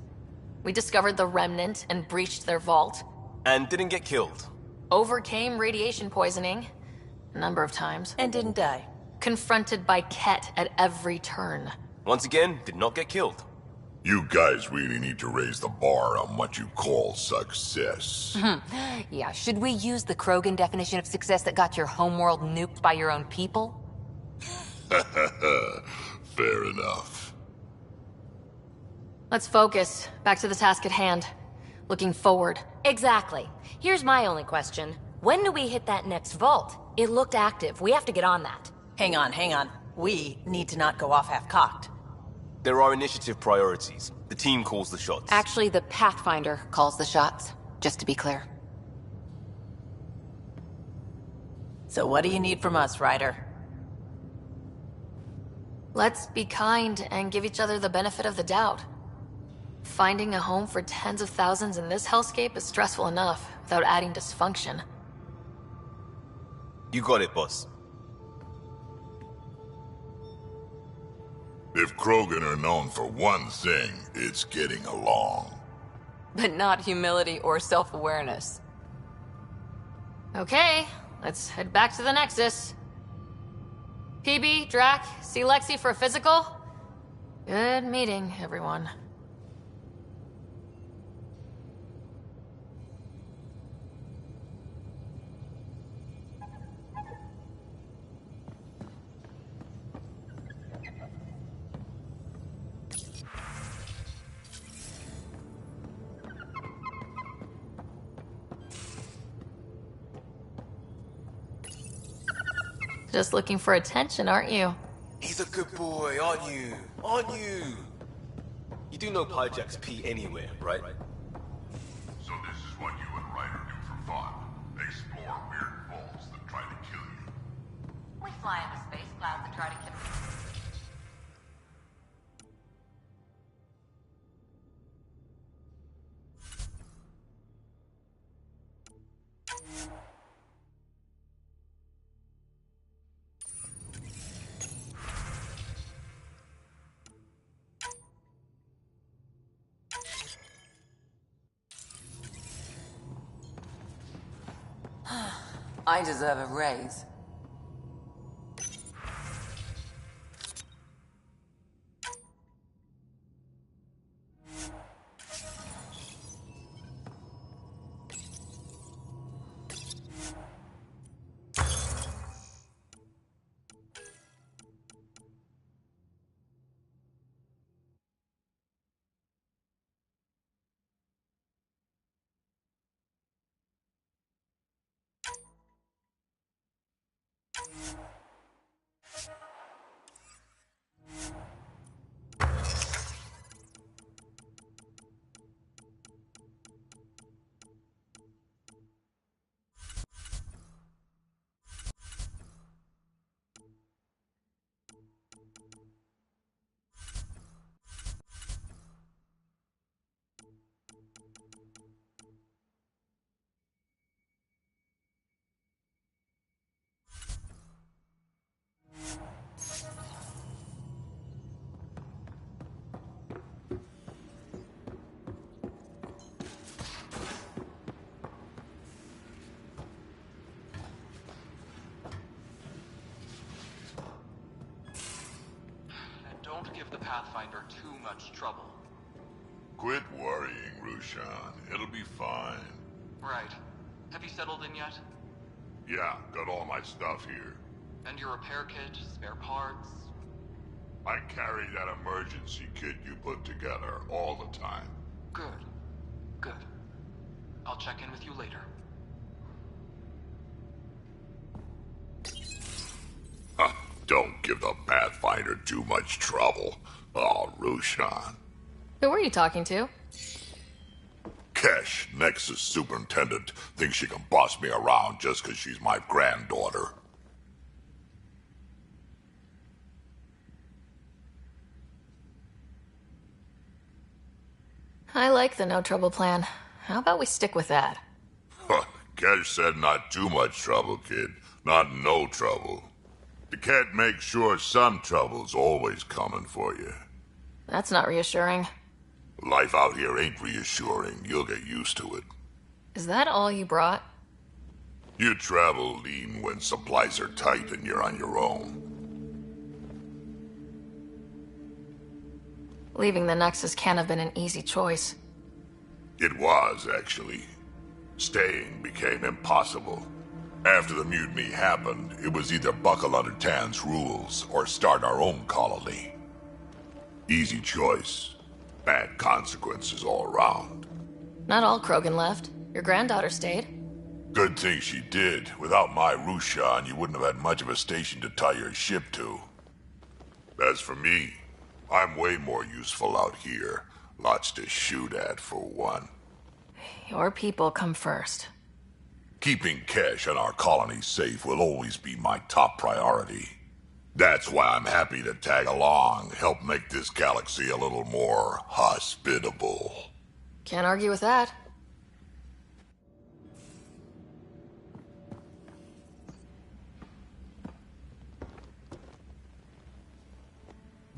We discovered the Remnant and breached their vault. And didn't get killed. Overcame radiation poisoning. A number of times. And didn't die. Confronted by Ket at every turn. Once again, did not get killed. You guys really need to raise the bar on what you call success. Yeah, should we use the Krogan definition of success that got your homeworld nuked by your own people? Fair enough. Let's focus. Back to the task at hand. Looking forward. Exactly. Here's my only question. When do we hit that next vault? It looked active. We have to get on that. Hang on. We need to not go off half-cocked. There are initiative priorities. The team calls the shots. Actually, the Pathfinder calls the shots, just to be clear. So what do you need from us, Ryder? Let's be kind and give each other the benefit of the doubt. Finding a home for tens of thousands in this hellscape is stressful enough, without adding dysfunction. You got it, boss. If Krogan are known for one thing, it's getting along. But not humility or self-awareness. Okay, let's head back to the Nexus. PB, Drac, see Lexi for a physical? Good meeting, everyone. Just looking for attention, aren't you? He's a good boy, aren't you? Aren't you? You do know Pyjack's pee anywhere, right? So this is what you and Ryder do for fun. Explore weird vaults that try to kill you. We fly into space clouds and try to kill. I deserve a raise. Don't give the Pathfinder too much trouble. Quit worrying, Rushan. It'll be fine. Right. Have you settled in yet? Yeah, got all my stuff here. And your repair kit, spare parts? I carry that emergency kit you put together all the time. Good. Good. I'll check in with you later. Don't give the Pathfinder too much trouble. Oh, Rushan. Who were you talking to? Kesh, Nexus Superintendent, thinks she can boss me around just because she's my granddaughter. I like the no trouble plan. How about we stick with that? Kesh said not too much trouble, kid. Not no trouble. You can't make sure some trouble's always coming for you. That's not reassuring. Life out here ain't reassuring. You'll get used to it. Is that all you brought? You travel lean when supplies are tight and you're on your own. Leaving the Nexus can't have been an easy choice. It was, actually. Staying became impossible. After the mutiny happened, it was either buckle under Tan's rules or start our own colony. Easy choice. Bad consequences all around. Not all Krogan left. Your granddaughter stayed. Good thing she did. Without my Rushan, you wouldn't have had much of a station to tie your ship to. As for me, I'm way more useful out here. Lots to shoot at, for one. Your people come first. Keeping Kesh and our colony safe will always be my top priority. That's why I'm happy to tag along, help make this galaxy a little more hospitable. Can't argue with that.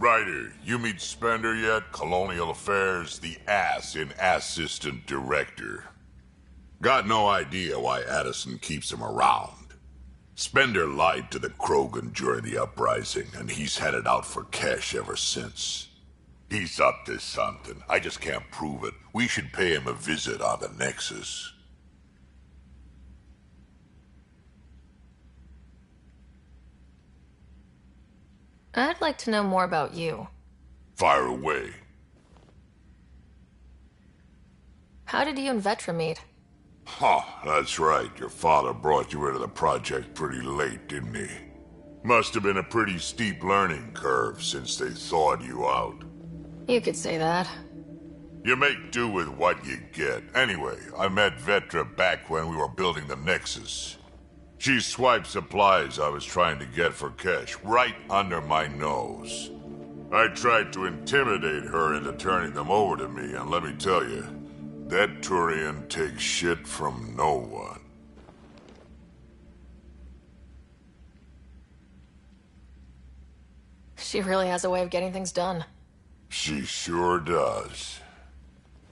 Ryder, you meet Spender yet? Colonial Affairs, the ass in Assistant Director. Got no idea why Addison keeps him around. Spender lied to the Krogan during the uprising, and he's headed out for Kesh ever since. He's up to something. I just can't prove it. We should pay him a visit on the Nexus. I'd like to know more about you. Fire away. How did you and Vetra meet? Huh, that's right. Your father brought you into the project pretty late, didn't he? Must have been a pretty steep learning curve since they thawed you out. You could say that. You make do with what you get. Anyway, I met Vetra back when we were building the Nexus. She swiped supplies I was trying to get for Kesh right under my nose. I tried to intimidate her into turning them over to me, and let me tell you, that Turian takes shit from no one. She really has a way of getting things done. She sure does.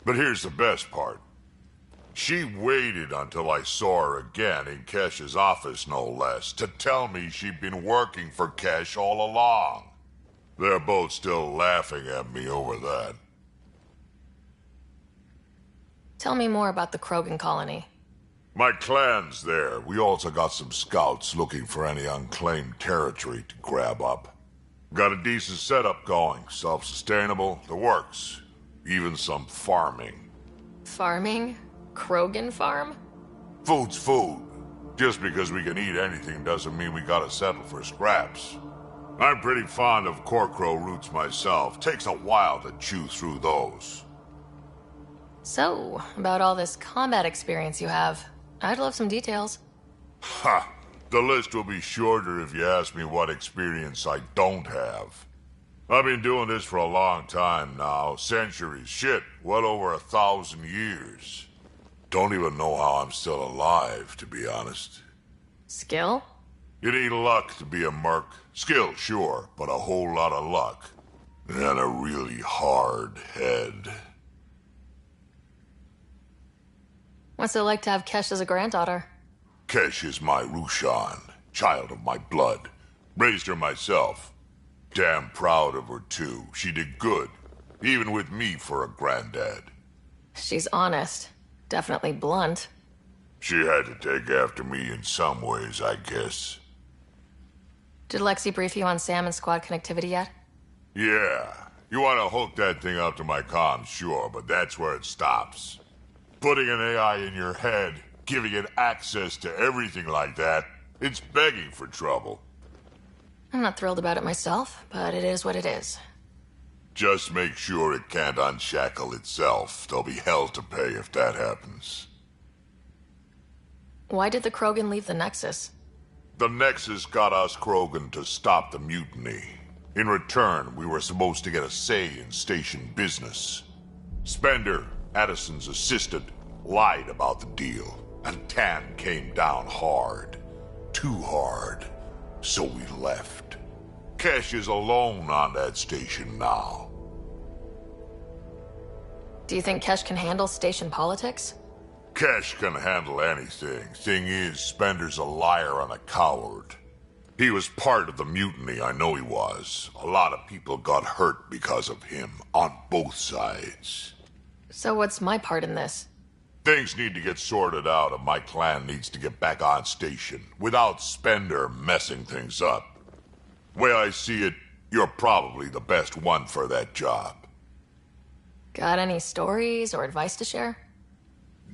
But here's the best part. She waited until I saw her again in Kesh's office, no less, to tell me she'd been working for Kesh all along. They're both still laughing at me over that. Tell me more about the Krogan colony. My clan's there. We also got some scouts looking for any unclaimed territory to grab up. Got a decent setup going. Self-sustainable, the works. Even some farming. Farming? Krogan farm? Food's food. Just because we can eat anything doesn't mean we gotta settle for scraps. I'm pretty fond of Corcrow roots myself. Takes a while to chew through those. So, about all this combat experience you have, I'd love some details. Ha! The list will be shorter if you ask me what experience I don't have. I've been doing this for a long time now. Centuries. Shit, well over 1,000 years. Don't even know how I'm still alive, to be honest. Skill? You need luck to be a merc. Skill, sure, but a whole lot of luck. And a really hard head. What's it like to have Kesh as a granddaughter? Kesh is my Rushan, child of my blood. Raised her myself. Damn proud of her, too. She did good, even with me for a granddad. She's honest. Definitely blunt. She had to take after me in some ways, I guess. Did Lexi brief you on Sam and squad connectivity yet? Yeah. You want to hook that thing up to my comms, sure, but that's where it stops. Putting an AI in your head, giving it access to everything like that, it's begging for trouble. I'm not thrilled about it myself, but it is what it is. Just make sure it can't unshackle itself. There'll be hell to pay if that happens. Why did the Krogan leave the Nexus? The Nexus got us Krogan to stop the mutiny. In return, we were supposed to get a say in station business. Spender, Addison's assistant, lied about the deal, and Tan came down hard. Too hard. So we left. Kesh is alone on that station now. Do you think Kesh can handle station politics? Kesh can handle anything. Thing is, Spender's a liar and a coward. He was part of the mutiny, I know he was. A lot of people got hurt because of him, on both sides. So what's my part in this? Things need to get sorted out and my clan needs to get back on station, without Spender messing things up. Way I see it, you're probably the best one for that job. Got any stories or advice to share?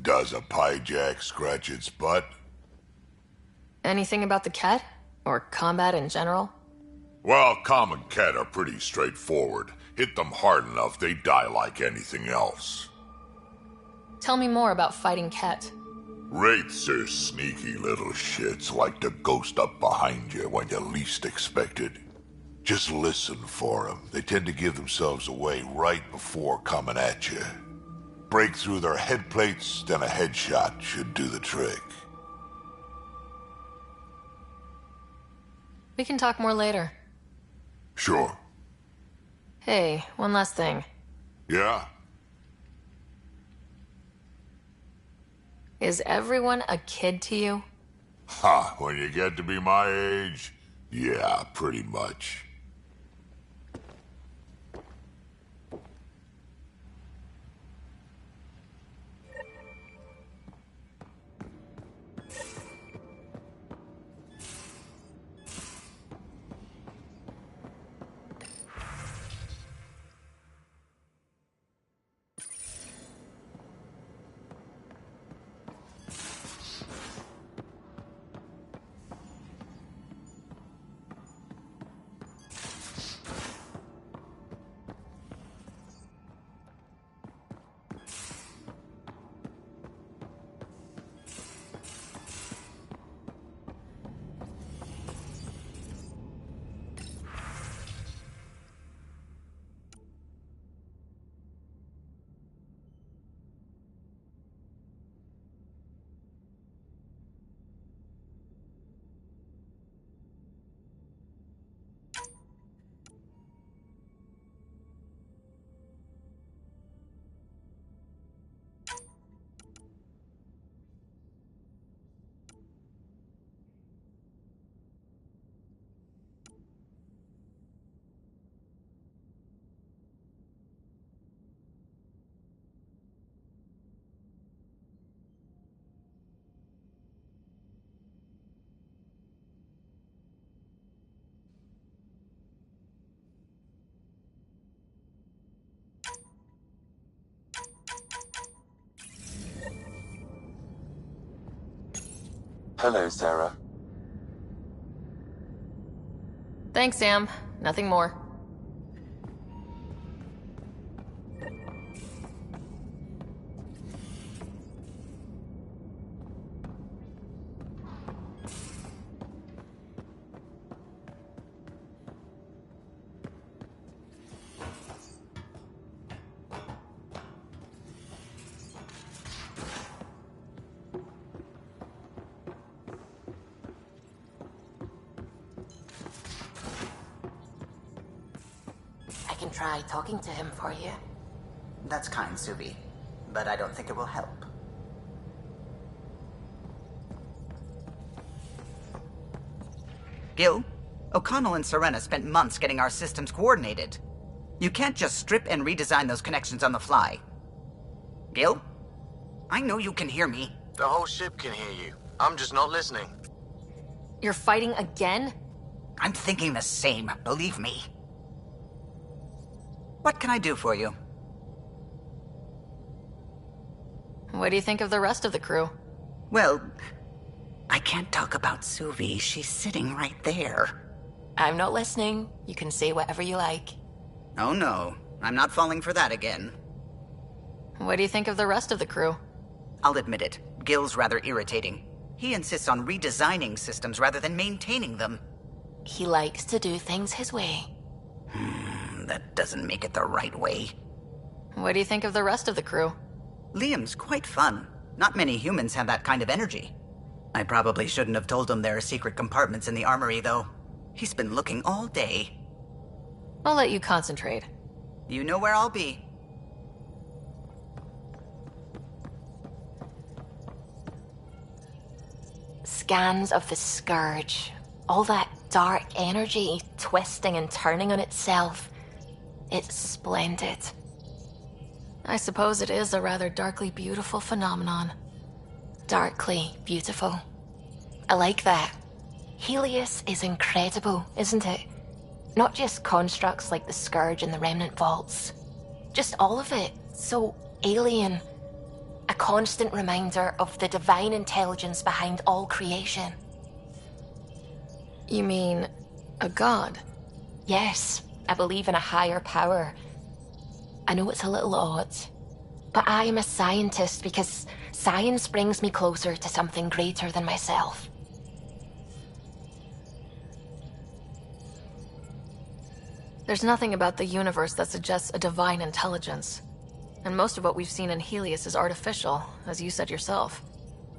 Does a piejack scratch its butt? Anything about the Ket? Or combat in general? Well, Comm and Ket are pretty straightforward. Hit them hard enough, they die like anything else. Tell me more about fighting Ket. Wraiths are sneaky little shits, like to ghost up behind you when you least expect it. Just listen for them. They tend to give themselves away right before coming at you. Break through their head plates, then a headshot should do the trick. We can talk more later. Sure. Hey, one last thing. Yeah? Is everyone a kid to you? Ha, when you get to be my age, yeah, pretty much. Hello, Sarah. Thanks, Sam. Nothing more. I can try talking to him for you. That's kind, Suvi, but I don't think it will help. Gil, O'Connell and Serena spent months getting our systems coordinated. You can't just strip and redesign those connections on the fly. Gil? I know you can hear me. The whole ship can hear you. I'm just not listening. You're fighting again? I'm thinking the same, believe me. What can I do for you? What do you think of the rest of the crew? Well, I can't talk about Suvi. She's sitting right there. I'm not listening. You can say whatever you like. Oh no, I'm not falling for that again. What do you think of the rest of the crew? I'll admit it, Gil's rather irritating. He insists on redesigning systems rather than maintaining them. He likes to do things his way. That doesn't make it the right way. What do you think of the rest of the crew? Liam's quite fun. Not many humans have that kind of energy. I probably shouldn't have told him there are secret compartments in the armory, though. He's been looking all day. I'll let you concentrate. You know where I'll be. Scans of the Scourge. All that dark energy twisting and turning on itself. It's splendid. I suppose it is a rather darkly beautiful phenomenon. Darkly beautiful. I like that. Helios is incredible, isn't it? Not just constructs like the Scourge and the Remnant Vaults. Just all of it. So alien. A constant reminder of the divine intelligence behind all creation. You mean a god? Yes, I believe in a higher power I know it's a little odd, but I am a scientist because science brings me closer to something greater than myself. There's nothing about the universe that suggests a divine intelligence. And most of what we've seen in Helios is artificial, as you said yourself.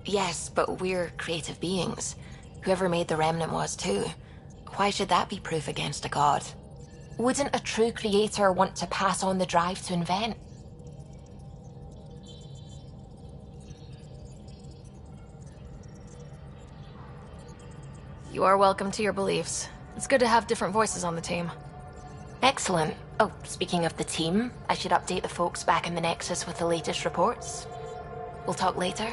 Yes, but we're creative beings. Whoever made the remnant was too. Why should that be proof against a god? Wouldn't a true creator want to pass on the drive to invent? You are welcome to your beliefs. It's good to have different voices on the team. Excellent. Oh, speaking of the team, I should update the folks back in the Nexus with the latest reports. We'll talk later.